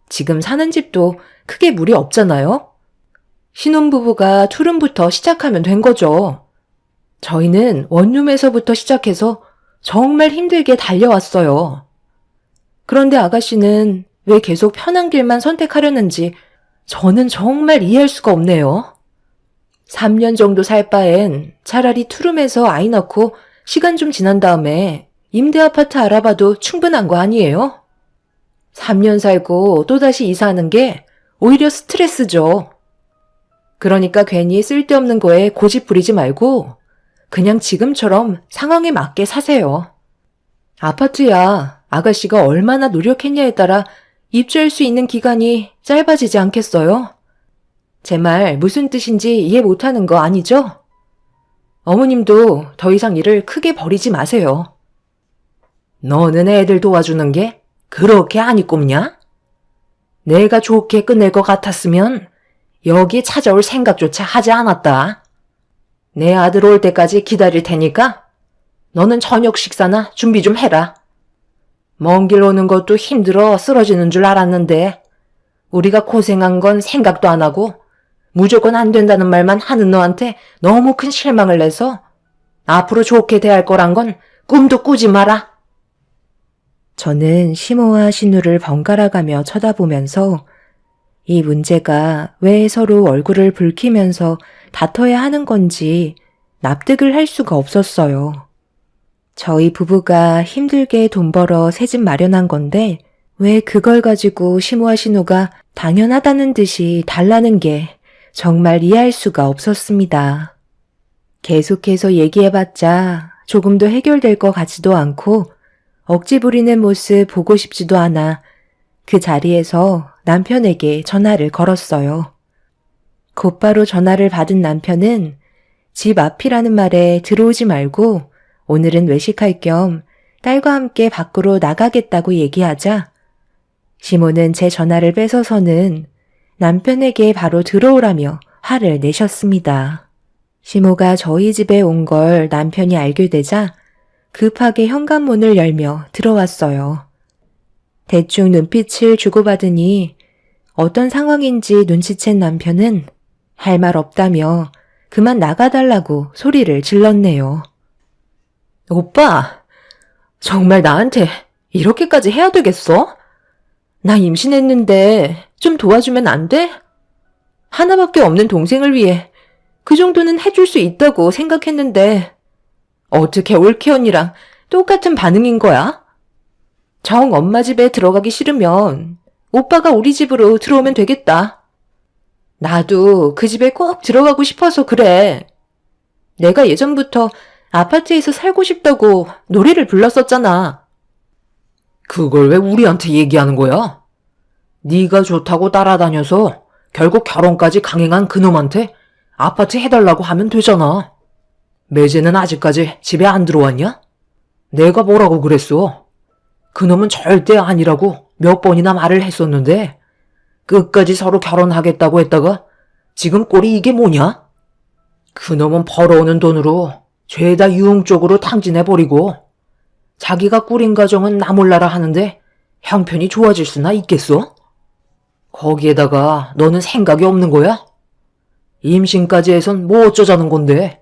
지금 사는 집도 크게 무리 없잖아요? 신혼부부가 투룸부터 시작하면 된 거죠. 저희는 원룸에서부터 시작해서 정말 힘들게 달려왔어요. 그런데 아가씨는 왜 계속 편한 길만 선택하려는지 저는 정말 이해할 수가 없네요. 3년 정도 살 바엔 차라리 투룸에서 아이 낳고 시간 좀 지난 다음에 임대 아파트 알아봐도 충분한 거 아니에요? 3년 살고 또다시 이사하는 게 오히려 스트레스죠. 그러니까 괜히 쓸데없는 거에 고집 부리지 말고 그냥 지금처럼 상황에 맞게 사세요. 아파트야 아가씨가 얼마나 노력했냐에 따라 입주할 수 있는 기간이 짧아지지 않겠어요? 제 말 무슨 뜻인지 이해 못하는 거 아니죠? 어머님도 더 이상 일을 크게 벌이지 마세요. 너는 애들 도와주는 게 그렇게 안 이꼽냐? 내가 좋게 끝낼 것 같았으면 여기 찾아올 생각조차 하지 않았다. 내 아들 올 때까지 기다릴 테니까 너는 저녁 식사나 준비 좀 해라. 먼 길 오는 것도 힘들어 쓰러지는 줄 알았는데 우리가 고생한 건 생각도 안 하고 무조건 안 된다는 말만 하는 너한테 너무 큰 실망을 내서 앞으로 좋게 대할 거란 건 꿈도 꾸지 마라. 저는 시모와 신우를 번갈아 가며 쳐다보면서 이 문제가 왜 서로 얼굴을 붉히면서 다퉈야 하는 건지 납득을 할 수가 없었어요. 저희 부부가 힘들게 돈 벌어 새 집 마련한 건데 왜 그걸 가지고 시모와 신우가 당연하다는 듯이 달라는 게 정말 이해할 수가 없었습니다. 계속해서 얘기해봤자 조금도 해결될 것 같지도 않고 억지 부리는 모습 보고 싶지도 않아 그 자리에서 남편에게 전화를 걸었어요. 곧바로 전화를 받은 남편은 집 앞이라는 말에 들어오지 말고 오늘은 외식할 겸 딸과 함께 밖으로 나가겠다고 얘기하자 시모는 제 전화를 뺏어서는 남편에게 바로 들어오라며 화를 내셨습니다. 시모가 저희 집에 온 걸 남편이 알게 되자 급하게 현관문을 열며 들어왔어요. 대충 눈빛을 주고받으니 어떤 상황인지 눈치챈 남편은 할 말 없다며 그만 나가달라고 소리를 질렀네요. 오빠, 정말 나한테 이렇게까지 해야 되겠어? 나 임신했는데 좀 도와주면 안 돼? 하나밖에 없는 동생을 위해 그 정도는 해줄 수 있다고 생각했는데 어떻게 올케 언니랑 똑같은 반응인 거야? 정 엄마 집에 들어가기 싫으면 오빠가 우리 집으로 들어오면 되겠다. 나도 그 집에 꼭 들어가고 싶어서 그래. 내가 예전부터 아파트에서 살고 싶다고 노래를 불렀었잖아. 그걸 왜 우리한테 얘기하는 거야? 네가 좋다고 따라다녀서 결국 결혼까지 강행한 그놈한테 아파트 해달라고 하면 되잖아. 매제는 아직까지 집에 안 들어왔냐? 내가 뭐라고 그랬어? 그놈은 절대 아니라고 몇 번이나 말을 했었는데 끝까지 서로 결혼하겠다고 했다가 지금 꼴이 이게 뭐냐? 그놈은 벌어오는 돈으로 죄다 유흥 쪽으로 탕진해버리고 자기가 꾸린 가정은 나 몰라라 하는데 형편이 좋아질 수나 있겠어? 거기에다가 너는 생각이 없는 거야? 임신까지 해선 뭐 어쩌자는 건데?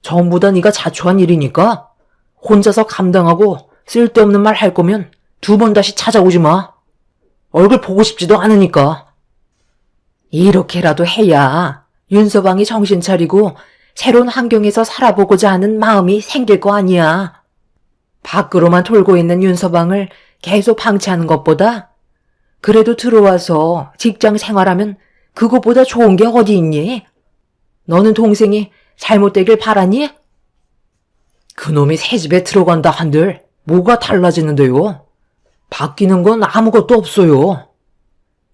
전부 다 네가 자초한 일이니까 혼자서 감당하고 쓸데없는 말 할 거면 2번 다시 찾아오지 마. 얼굴 보고 싶지도 않으니까. 이렇게라도 해야 윤서방이 정신 차리고 새로운 환경에서 살아보고자 하는 마음이 생길 거 아니야. 밖으로만 돌고 있는 윤서방을 계속 방치하는 것보다 그래도 들어와서 직장 생활하면 그것보다 좋은 게 어디 있니? 너는 동생이 잘못되길 바라니? 그놈이 새 집에 들어간다 한들 뭐가 달라지는데요? 바뀌는 건 아무것도 없어요.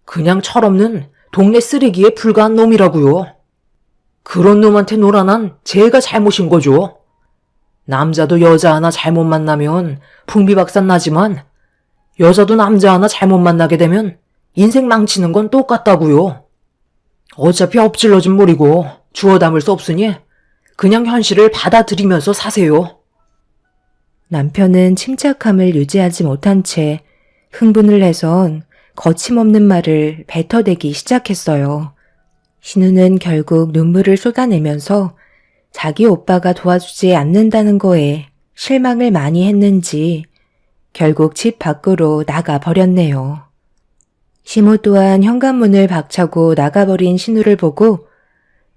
그냥 철없는 동네 쓰레기에 불과한 놈이라고요. 그런 놈한테 놀아난 제가 잘못인 거죠. 남자도 여자 하나 잘못 만나면 풍비박산 나지만 여자도 남자 하나 잘못 만나게 되면 인생 망치는 건 똑같다고요. 어차피 엎질러진 물이고 주워 담을 수 없으니 그냥 현실을 받아들이면서 사세요. 남편은 침착함을 유지하지 못한 채 흥분을 해선 거침없는 말을 뱉어대기 시작했어요. 신우는 결국 눈물을 쏟아내면서 자기 오빠가 도와주지 않는다는 거에 실망을 많이 했는지 결국 집 밖으로 나가 버렸네요. 시모 또한 현관문을 박차고 나가버린 신우를 보고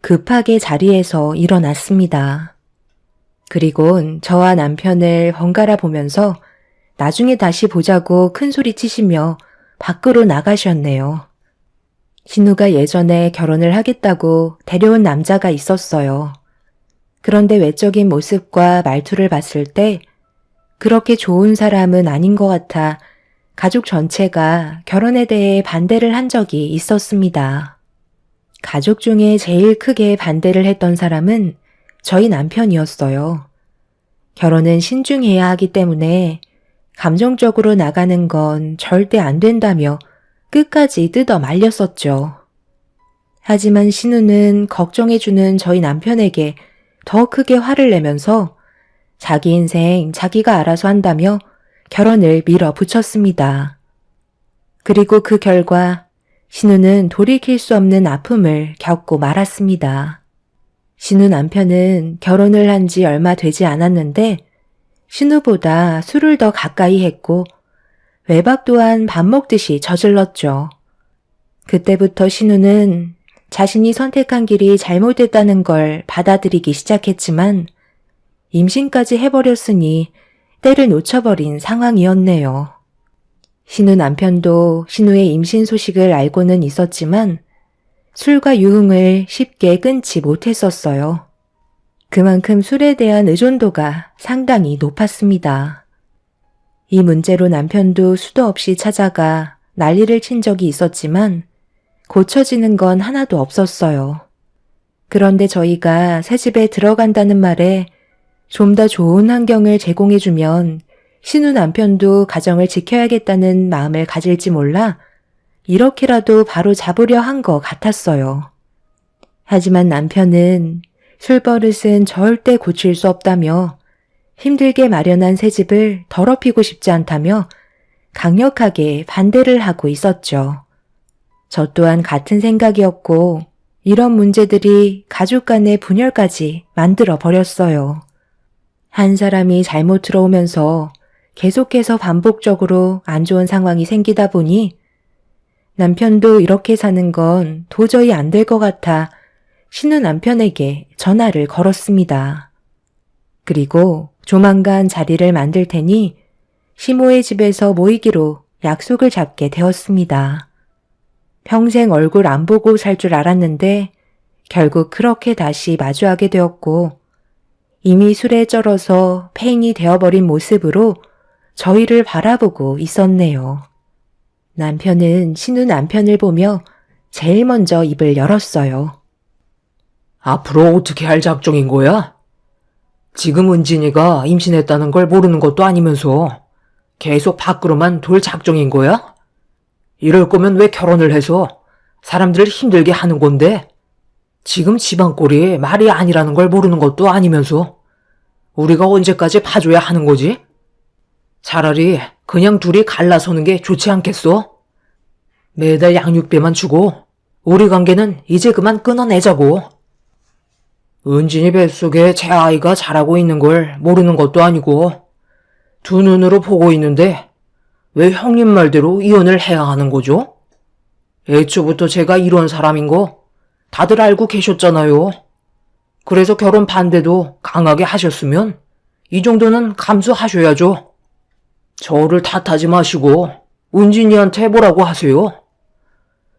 급하게 자리에서 일어났습니다. 그리곤 저와 남편을 번갈아 보면서 나중에 다시 보자고 큰 소리 치시며 밖으로 나가셨네요. 신우가 예전에 결혼을 하겠다고 데려온 남자가 있었어요. 그런데 외적인 모습과 말투를 봤을 때 그렇게 좋은 사람은 아닌 것 같아 가족 전체가 결혼에 대해 반대를 한 적이 있었습니다. 가족 중에 제일 크게 반대를 했던 사람은 저희 남편이었어요. 결혼은 신중해야 하기 때문에 감정적으로 나가는 건 절대 안 된다며 끝까지 뜯어 말렸었죠. 하지만 신우는 걱정해주는 저희 남편에게 더 크게 화를 내면서 자기 인생 자기가 알아서 한다며 결혼을 밀어붙였습니다. 그리고 그 결과 신우는 돌이킬 수 없는 아픔을 겪고 말았습니다. 신우 남편은 결혼을 한 지 얼마 되지 않았는데 신우보다 술을 더 가까이 했고 외박 또한 밥 먹듯이 저질렀죠. 그때부터 신우는 자신이 선택한 길이 잘못됐다는 걸 받아들이기 시작했지만 임신까지 해버렸으니 때를 놓쳐버린 상황이었네요. 신우 남편도 신우의 임신 소식을 알고는 있었지만 술과 유흥을 쉽게 끊지 못했었어요. 그만큼 술에 대한 의존도가 상당히 높았습니다. 이 문제로 남편도 수도 없이 찾아가 난리를 친 적이 있었지만 고쳐지는 건 하나도 없었어요. 그런데 저희가 새집에 들어간다는 말에 좀 더 좋은 환경을 제공해주면 신우 남편도 가정을 지켜야겠다는 마음을 가질지 몰라 이렇게라도 바로 잡으려 한 것 같았어요. 하지만 남편은 술버릇은 절대 고칠 수 없다며 힘들게 마련한 새 집을 더럽히고 싶지 않다며 강력하게 반대를 하고 있었죠. 저 또한 같은 생각이었고 이런 문제들이 가족 간의 분열까지 만들어 버렸어요. 한 사람이 잘못 들어오면서 계속해서 반복적으로 안 좋은 상황이 생기다 보니 남편도 이렇게 사는 건 도저히 안 될 것 같아 신우 남편에게 전화를 걸었습니다. 그리고 조만간 자리를 만들 테니 시모의 집에서 모이기로 약속을 잡게 되었습니다. 평생 얼굴 안 보고 살 줄 알았는데 결국 그렇게 다시 마주하게 되었고 이미 술에 쩔어서 폐인이 되어버린 모습으로 저희를 바라보고 있었네요. 남편은 신우 남편을 보며 제일 먼저 입을 열었어요. 앞으로 어떻게 할 작정인 거야? 지금 은진이가 임신했다는 걸 모르는 것도 아니면서 계속 밖으로만 돌 작정인 거야? 이럴 거면 왜 결혼을 해서 사람들을 힘들게 하는 건데? 지금 집안 꼴이 말이 아니라는 걸 모르는 것도 아니면서 우리가 언제까지 봐줘야 하는 거지? 차라리 그냥 둘이 갈라서는 게 좋지 않겠어? 매달 양육비만 주고 우리 관계는 이제 그만 끊어내자고. 은진이 뱃속에 제 아이가 자라고 있는 걸 모르는 것도 아니고 두 눈으로 보고 있는데 왜 형님 말대로 이혼을 해야 하는 거죠? 애초부터 제가 이런 사람인 거 다들 알고 계셨잖아요. 그래서 결혼 반대도 강하게 하셨으면 이 정도는 감수하셔야죠. 저를 탓하지 마시고 은진이한테 뭐라고 하세요?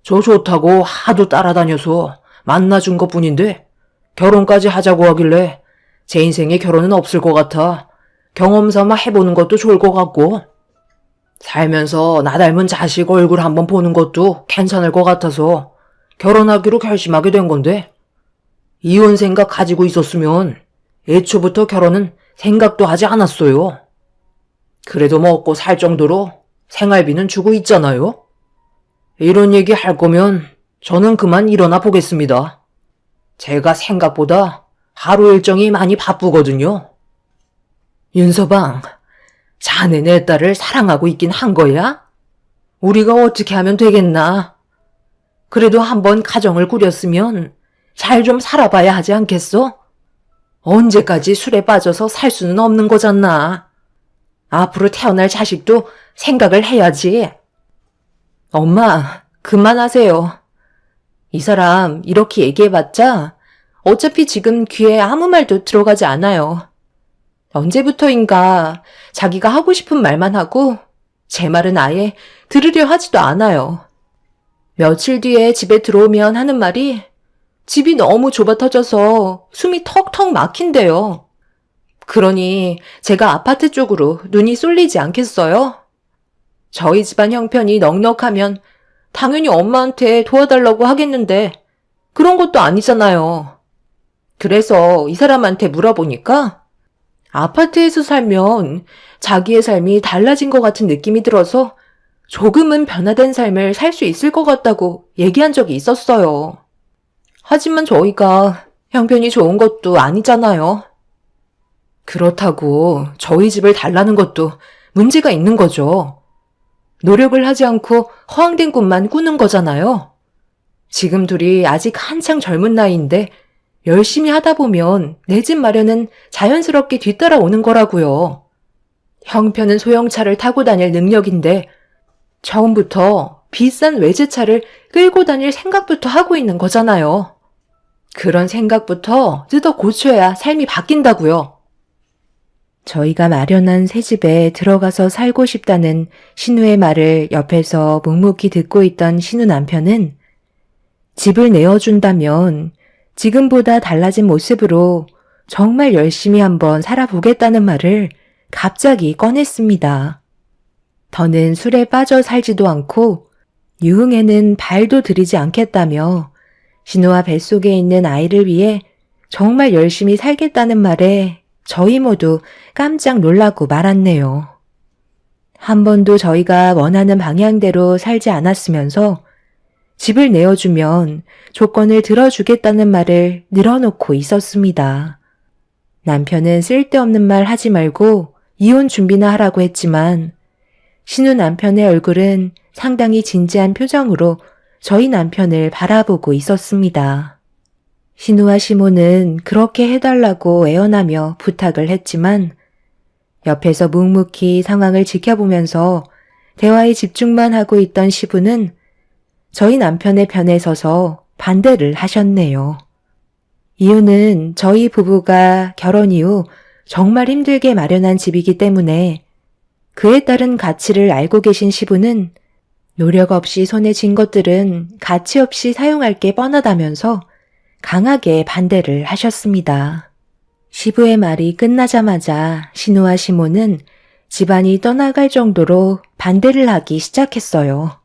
저 좋다고 하도 따라다녀서 만나준 것뿐인데 결혼까지 하자고 하길래 제 인생에 결혼은 없을 것 같아 경험 삼아 해보는 것도 좋을 것 같고 살면서 나 닮은 자식 얼굴 한번 보는 것도 괜찮을 것 같아서 결혼하기로 결심하게 된 건데 이혼 생각 가지고 있었으면 애초부터 결혼은 생각도 하지 않았어요. 그래도 먹고 살 정도로 생활비는 주고 있잖아요. 이런 얘기 할 거면 저는 그만 일어나 보겠습니다. 제가 생각보다 하루 일정이 많이 바쁘거든요. 윤서방, 자네 내 딸을 사랑하고 있긴 한 거야? 우리가 어떻게 하면 되겠나? 그래도 한번 가정을 꾸렸으면 잘 좀 살아봐야 하지 않겠어? 언제까지 술에 빠져서 살 수는 없는 거잖아. 앞으로 태어날 자식도 생각을 해야지. 엄마, 그만하세요. 이 사람 이렇게 얘기해봤자 어차피 지금 귀에 아무 말도 들어가지 않아요. 언제부터인가 자기가 하고 싶은 말만 하고 제 말은 아예 들으려 하지도 않아요. 며칠 뒤에 집에 들어오면 하는 말이 집이 너무 좁아 터져서 숨이 턱턱 막힌대요. 그러니 제가 아파트 쪽으로 눈이 쏠리지 않겠어요? 저희 집안 형편이 넉넉하면 당연히 엄마한테 도와달라고 하겠는데 그런 것도 아니잖아요. 그래서 이 사람한테 물어보니까 아파트에서 살면 자기의 삶이 달라진 것 같은 느낌이 들어서 조금은 변화된 삶을 살 수 있을 것 같다고 얘기한 적이 있었어요. 하지만 저희가 형편이 좋은 것도 아니잖아요. 그렇다고 저희 집을 달라는 것도 문제가 있는 거죠. 노력을 하지 않고 허황된 꿈만 꾸는 거잖아요. 지금 둘이 아직 한창 젊은 나이인데 열심히 하다 보면 내 집 마련은 자연스럽게 뒤따라오는 거라고요. 형편은 소형차를 타고 다닐 능력인데 처음부터 비싼 외제차를 끌고 다닐 생각부터 하고 있는 거잖아요. 그런 생각부터 뜯어 고쳐야 삶이 바뀐다고요. 저희가 마련한 새 집에 들어가서 살고 싶다는 신우의 말을 옆에서 묵묵히 듣고 있던 신우 남편은 집을 내어준다면 지금보다 달라진 모습으로 정말 열심히 한번 살아보겠다는 말을 갑자기 꺼냈습니다. 더는 술에 빠져 살지도 않고 유흥에는 발도 들이지 않겠다며 신우와 뱃속에 있는 아이를 위해 정말 열심히 살겠다는 말에 저희 모두 깜짝 놀라고 말았네요. 한 번도 저희가 원하는 방향대로 살지 않았으면서 집을 내어주면 조건을 들어주겠다는 말을 늘어놓고 있었습니다. 남편은 쓸데없는 말 하지 말고 이혼 준비나 하라고 했지만 신우 남편의 얼굴은 상당히 진지한 표정으로 저희 남편을 바라보고 있었습니다. 신우와 시모는 그렇게 해달라고 애원하며 부탁을 했지만 옆에서 묵묵히 상황을 지켜보면서 대화에 집중만 하고 있던 시부는 저희 남편의 편에 서서 반대를 하셨네요. 이유는 저희 부부가 결혼 이후 정말 힘들게 마련한 집이기 때문에 그에 따른 가치를 알고 계신 시부는 노력 없이 손에 쥔 것들은 가치 없이 사용할 게 뻔하다면서 강하게 반대를 하셨습니다. 시부의 말이 끝나자마자 신우와 시모는 집안이 떠나갈 정도로 반대를 하기 시작했어요.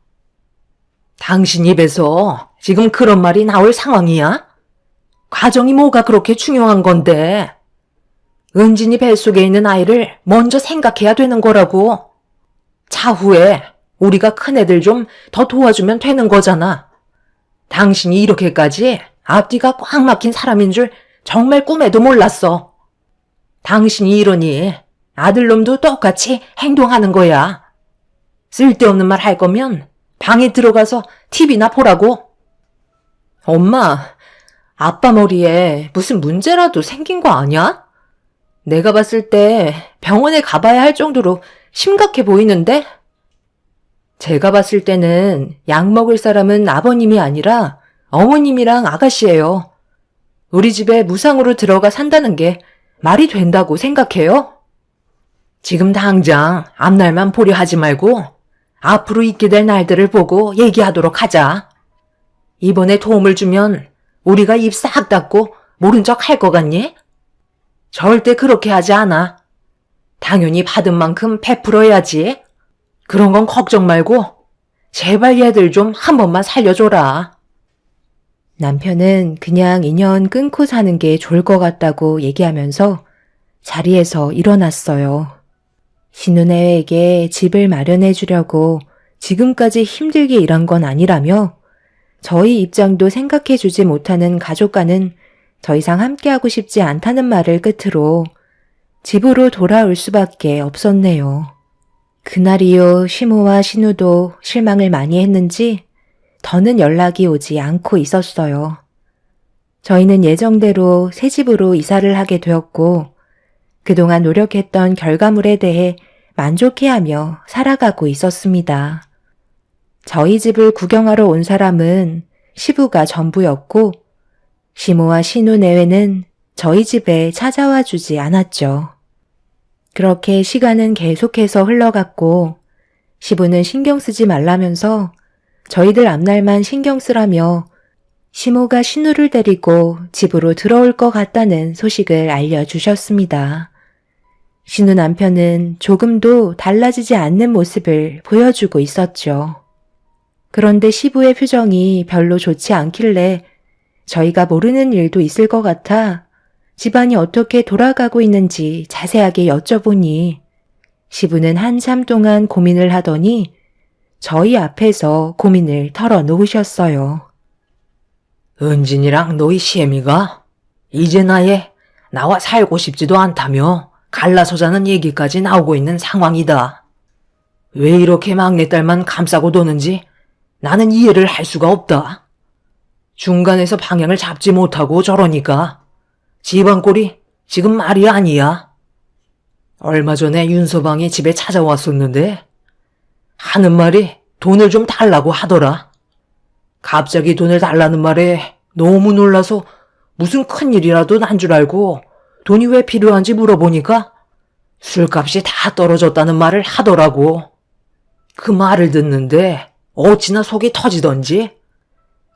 당신 입에서 지금 그런 말이 나올 상황이야? 가정이 뭐가 그렇게 중요한 건데? 은진이 뱃속에 있는 아이를 먼저 생각해야 되는 거라고. 차후에 우리가 큰애들 좀 더 도와주면 되는 거잖아. 당신이 이렇게까지 앞뒤가 꽉 막힌 사람인 줄 정말 꿈에도 몰랐어. 당신이 이러니 아들놈도 똑같이 행동하는 거야. 쓸데없는 말 할 거면 방에 들어가서 TV나 보라고. 엄마, 아빠 머리에 무슨 문제라도 생긴 거 아니야? 내가 봤을 때 병원에 가봐야 할 정도로 심각해 보이는데? 제가 봤을 때는 약 먹을 사람은 아버님이 아니라 어머님이랑 아가씨예요. 우리 집에 무상으로 들어가 산다는 게 말이 된다고 생각해요? 지금 당장 앞날만 보려 하지 말고 앞으로 있게 될 날들을 보고 얘기하도록 하자. 이번에 도움을 주면 우리가 입 싹 닫고 모른 척 할 것 같니? 절대 그렇게 하지 않아. 당연히 받은 만큼 베풀어야지. 그런 건 걱정 말고 제발 얘들 좀 한 번만 살려줘라. 남편은 그냥 인연 끊고 사는 게 좋을 것 같다고 얘기하면서 자리에서 일어났어요. 신우네에게 집을 마련해 주려고 지금까지 힘들게 일한 건 아니라며 저희 입장도 생각해 주지 못하는 가족과는 더 이상 함께하고 싶지 않다는 말을 끝으로 집으로 돌아올 수밖에 없었네요. 그날 이후 시모와 신우도 실망을 많이 했는지 더는 연락이 오지 않고 있었어요. 저희는 예정대로 새 집으로 이사를 하게 되었고 그동안 노력했던 결과물에 대해 만족해하며 살아가고 있었습니다. 저희 집을 구경하러 온 사람은 시부가 전부였고 시모와 신우 내외는 저희 집에 찾아와 주지 않았죠. 그렇게 시간은 계속해서 흘러갔고 시부는 신경 쓰지 말라면서 저희들 앞날만 신경 쓰라며 시모가 신우를 데리고 집으로 들어올 것 같다는 소식을 알려주셨습니다. 신우 남편은 조금도 달라지지 않는 모습을 보여주고 있었죠. 그런데 시부의 표정이 별로 좋지 않길래 저희가 모르는 일도 있을 것 같아 집안이 어떻게 돌아가고 있는지 자세하게 여쭤보니 시부는 한참 동안 고민을 하더니 저희 앞에서 고민을 털어놓으셨어요. 은진이랑 너희 시애미가 이제 나와 살고 싶지도 않다며 갈라서 자는 얘기까지 나오고 있는 상황이다. 왜 이렇게 막내딸만 감싸고 도는지 나는 이해를 할 수가 없다. 중간에서 방향을 잡지 못하고 저러니까 집안 꼴이 지금 말이 아니야. 얼마 전에 윤서방이 집에 찾아왔었는데 하는 말이 돈을 좀 달라고 하더라. 갑자기 돈을 달라는 말에 너무 놀라서 무슨 큰일이라도 난 줄 알고 돈이 왜 필요한지 물어보니까 술값이 다 떨어졌다는 말을 하더라고. 그 말을 듣는데 어찌나 속이 터지던지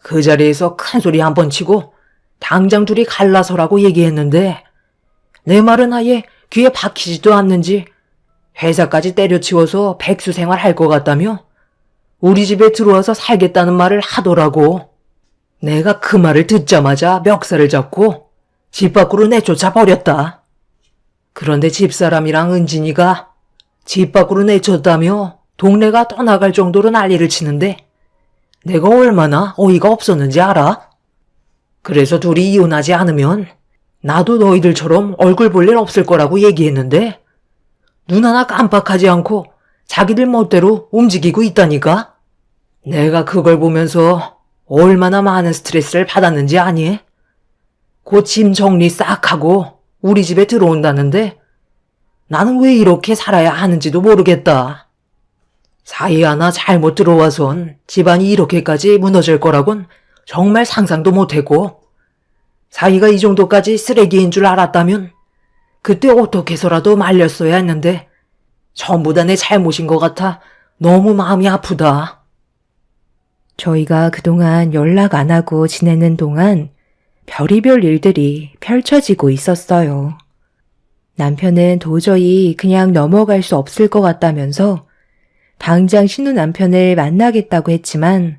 그 자리에서 큰 소리 한 번 치고 당장 둘이 갈라서라고 얘기했는데 내 말은 아예 귀에 박히지도 않는지 회사까지 때려치워서 백수 생활할 것 같다며 우리 집에 들어와서 살겠다는 말을 하더라고. 내가 그 말을 듣자마자 멱살을 잡고 집 밖으로 내쫓아 버렸다. 그런데 집사람이랑 은진이가 집 밖으로 내쫓다며 동네가 떠나갈 정도로 난리를 치는데 내가 얼마나 어이가 없었는지 알아? 그래서 둘이 이혼하지 않으면 나도 너희들처럼 얼굴 볼 일 없을 거라고 얘기했는데 눈 하나 깜빡하지 않고 자기들 멋대로 움직이고 있다니까? 내가 그걸 보면서 얼마나 많은 스트레스를 받았는지 아니? 곧 짐 정리 싹 하고 우리 집에 들어온다는데 나는 왜 이렇게 살아야 하는지도 모르겠다. 사이 하나 잘못 들어와선 집안이 이렇게까지 무너질 거라곤 정말 상상도 못했고 사이가 이 정도까지 쓰레기인 줄 알았다면 그때 어떻게 해서라도 말렸어야 했는데 전부 다 내 잘못인 것 같아 너무 마음이 아프다. 저희가 그동안 연락 안 하고 지내는 동안 별의별 일들이 펼쳐지고 있었어요. 남편은 도저히 그냥 넘어갈 수 없을 것 같다면서 당장 신우 남편을 만나겠다고 했지만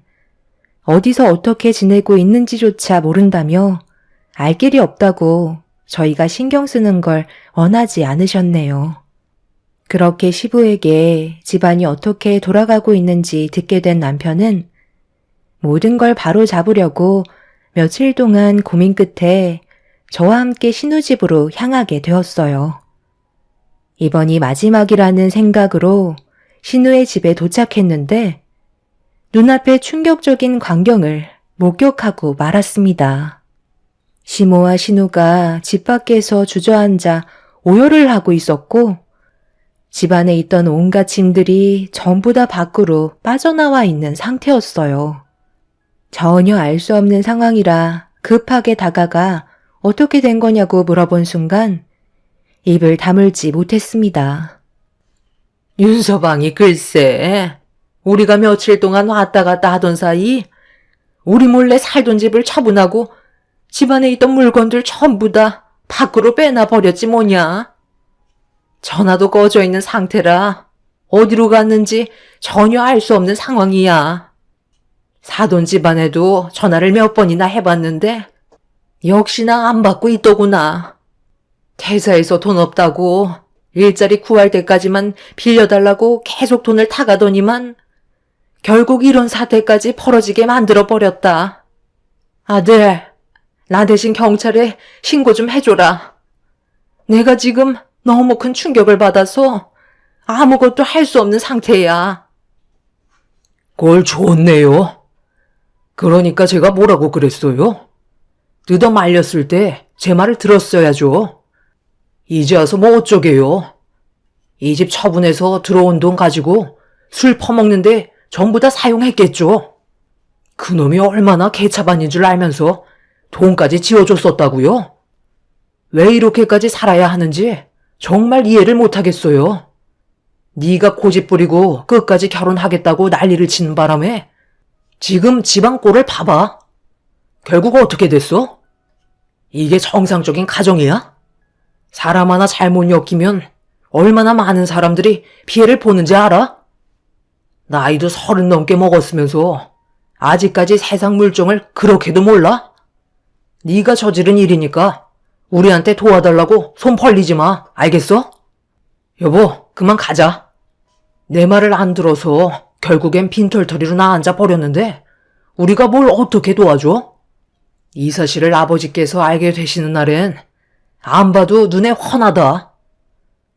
어디서 어떻게 지내고 있는지조차 모른다며 알 길이 없다고 저희가 신경 쓰는 걸 원하지 않으셨네요. 그렇게 시부에게 집안이 어떻게 돌아가고 있는지 듣게 된 남편은 모든 걸 바로 잡으려고 며칠 동안 고민 끝에 저와 함께 신우집으로 향하게 되었어요. 이번이 마지막이라는 생각으로 신우의 집에 도착했는데 눈앞에 충격적인 광경을 목격하고 말았습니다. 시모와 신우가 집 밖에서 주저앉아 오열을 하고 있었고 집 안에 있던 온갖 짐들이 전부 다 밖으로 빠져나와 있는 상태였어요. 전혀 알 수 없는 상황이라 급하게 다가가 어떻게 된 거냐고 물어본 순간 입을 다물지 못했습니다. 윤서방이 글쎄 우리가 며칠 동안 왔다 갔다 하던 사이 우리 몰래 살던 집을 처분하고 집안에 있던 물건들 전부 다 밖으로 빼놔 버렸지 뭐냐. 전화도 꺼져 있는 상태라 어디로 갔는지 전혀 알 수 없는 상황이야. 사돈 집안에도 전화를 몇 번이나 해봤는데 역시나 안 받고 있더구나. 퇴사해서 돈 없다고 일자리 구할 때까지만 빌려달라고 계속 돈을 타가더니만 결국 이런 사태까지 벌어지게 만들어버렸다. 아들, 나 대신 경찰에 신고 좀 해줘라. 내가 지금 너무 큰 충격을 받아서 아무것도 할 수 없는 상태야. 꼴 좋네요. 그러니까 제가 뭐라고 그랬어요? 뜯어 말렸을 때 제 말을 들었어야죠. 이제 와서 뭐 어쩌게요. 이 집 처분해서 들어온 돈 가지고 술 퍼먹는데 전부 다 사용했겠죠. 그놈이 얼마나 개차반인 줄 알면서 돈까지 지어줬었다고요? 왜 이렇게까지 살아야 하는지 정말 이해를 못하겠어요. 네가 고집 부리고 끝까지 결혼하겠다고 난리를 치는 바람에 지금 집안 꼴을 봐봐. 결국 어떻게 됐어? 이게 정상적인 가정이야? 사람 하나 잘못 엮이면 얼마나 많은 사람들이 피해를 보는지 알아? 나이도 30 넘게 먹었으면서 아직까지 세상 물정을 그렇게도 몰라? 네가 저지른 일이니까 우리한테 도와달라고 손 벌리지 마. 알겠어? 여보, 그만 가자. 내 말을 안 들어서 결국엔 빈털터리로 나 앉아 버렸는데 우리가 뭘 어떻게 도와줘? 이 사실을 아버지께서 알게 되시는 날엔 안 봐도 눈에 훤하다.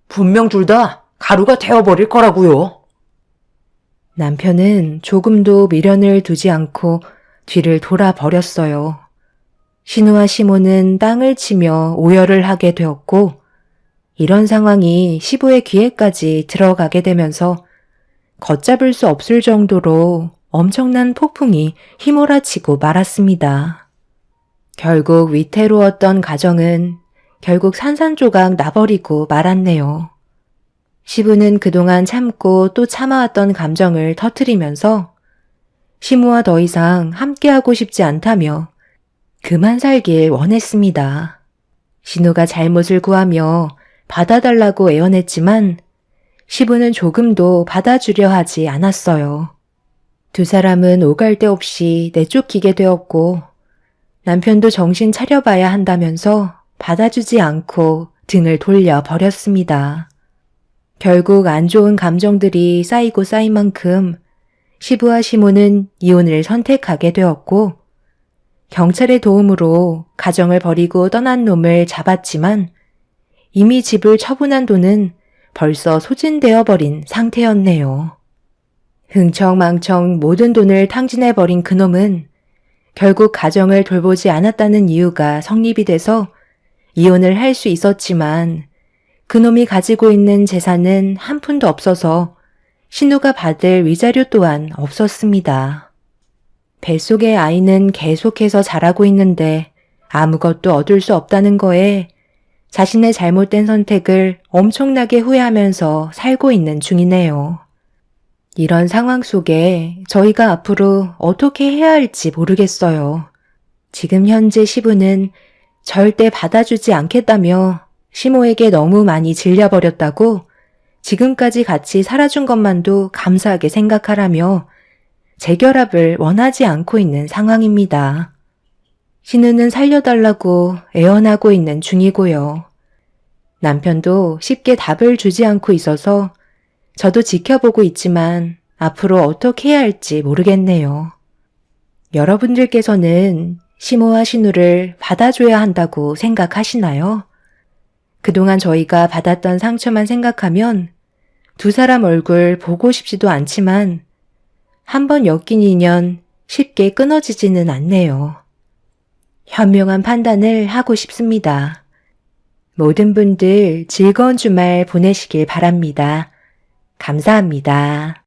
분명 둘 다 가루가 되어버릴 거라고요. 남편은 조금도 미련을 두지 않고 뒤를 돌아버렸어요. 신우와 시모는 땅을 치며 오열을 하게 되었고, 이런 상황이 시부의 귀에까지 들어가게 되면서 걷잡을 수 없을 정도로 엄청난 폭풍이 휘몰아치고 말았습니다. 결국 위태로웠던 가정은 결국 산산조각 나버리고 말았네요. 시부는 그동안 참고 또 참아왔던 감정을 터뜨리면서 시무와 더 이상 함께하고 싶지 않다며 그만 살길 원했습니다. 신우가 잘못을 구하며 받아달라고 애원했지만 시부는 조금도 받아주려 하지 않았어요. 두 사람은 오갈 데 없이 내쫓기게 되었고 남편도 정신 차려봐야 한다면서 받아주지 않고 등을 돌려 버렸습니다. 결국 안 좋은 감정들이 쌓이고 쌓인 만큼 시부와 시모는 이혼을 선택하게 되었고 경찰의 도움으로 가정을 버리고 떠난 놈을 잡았지만 이미 집을 처분한 돈은 벌써 소진되어 버린 상태였네요. 흥청망청 모든 돈을 탕진해버린 그놈은 결국 가정을 돌보지 않았다는 이유가 성립이 돼서 이혼을 할 수 있었지만 그놈이 가지고 있는 재산은 한 푼도 없어서 신우가 받을 위자료 또한 없었습니다. 뱃속의 아이는 계속해서 자라고 있는데 아무것도 얻을 수 없다는 거에 자신의 잘못된 선택을 엄청나게 후회하면서 살고 있는 중이네요. 이런 상황 속에 저희가 앞으로 어떻게 해야 할지 모르겠어요. 지금 현재 시부는 절대 받아주지 않겠다며 시모에게 너무 많이 질려버렸다고 지금까지 같이 살아준 것만도 감사하게 생각하라며 재결합을 원하지 않고 있는 상황입니다. 신우는 살려달라고 애원하고 있는 중이고요. 남편도 쉽게 답을 주지 않고 있어서 저도 지켜보고 있지만 앞으로 어떻게 해야 할지 모르겠네요. 여러분들께서는 시모와 신우를 받아줘야 한다고 생각하시나요? 그동안 저희가 받았던 상처만 생각하면 두 사람 얼굴 보고 싶지도 않지만 한번 엮인 인연 쉽게 끊어지지는 않네요. 현명한 판단을 하고 싶습니다. 모든 분들 즐거운 주말 보내시길 바랍니다. 감사합니다.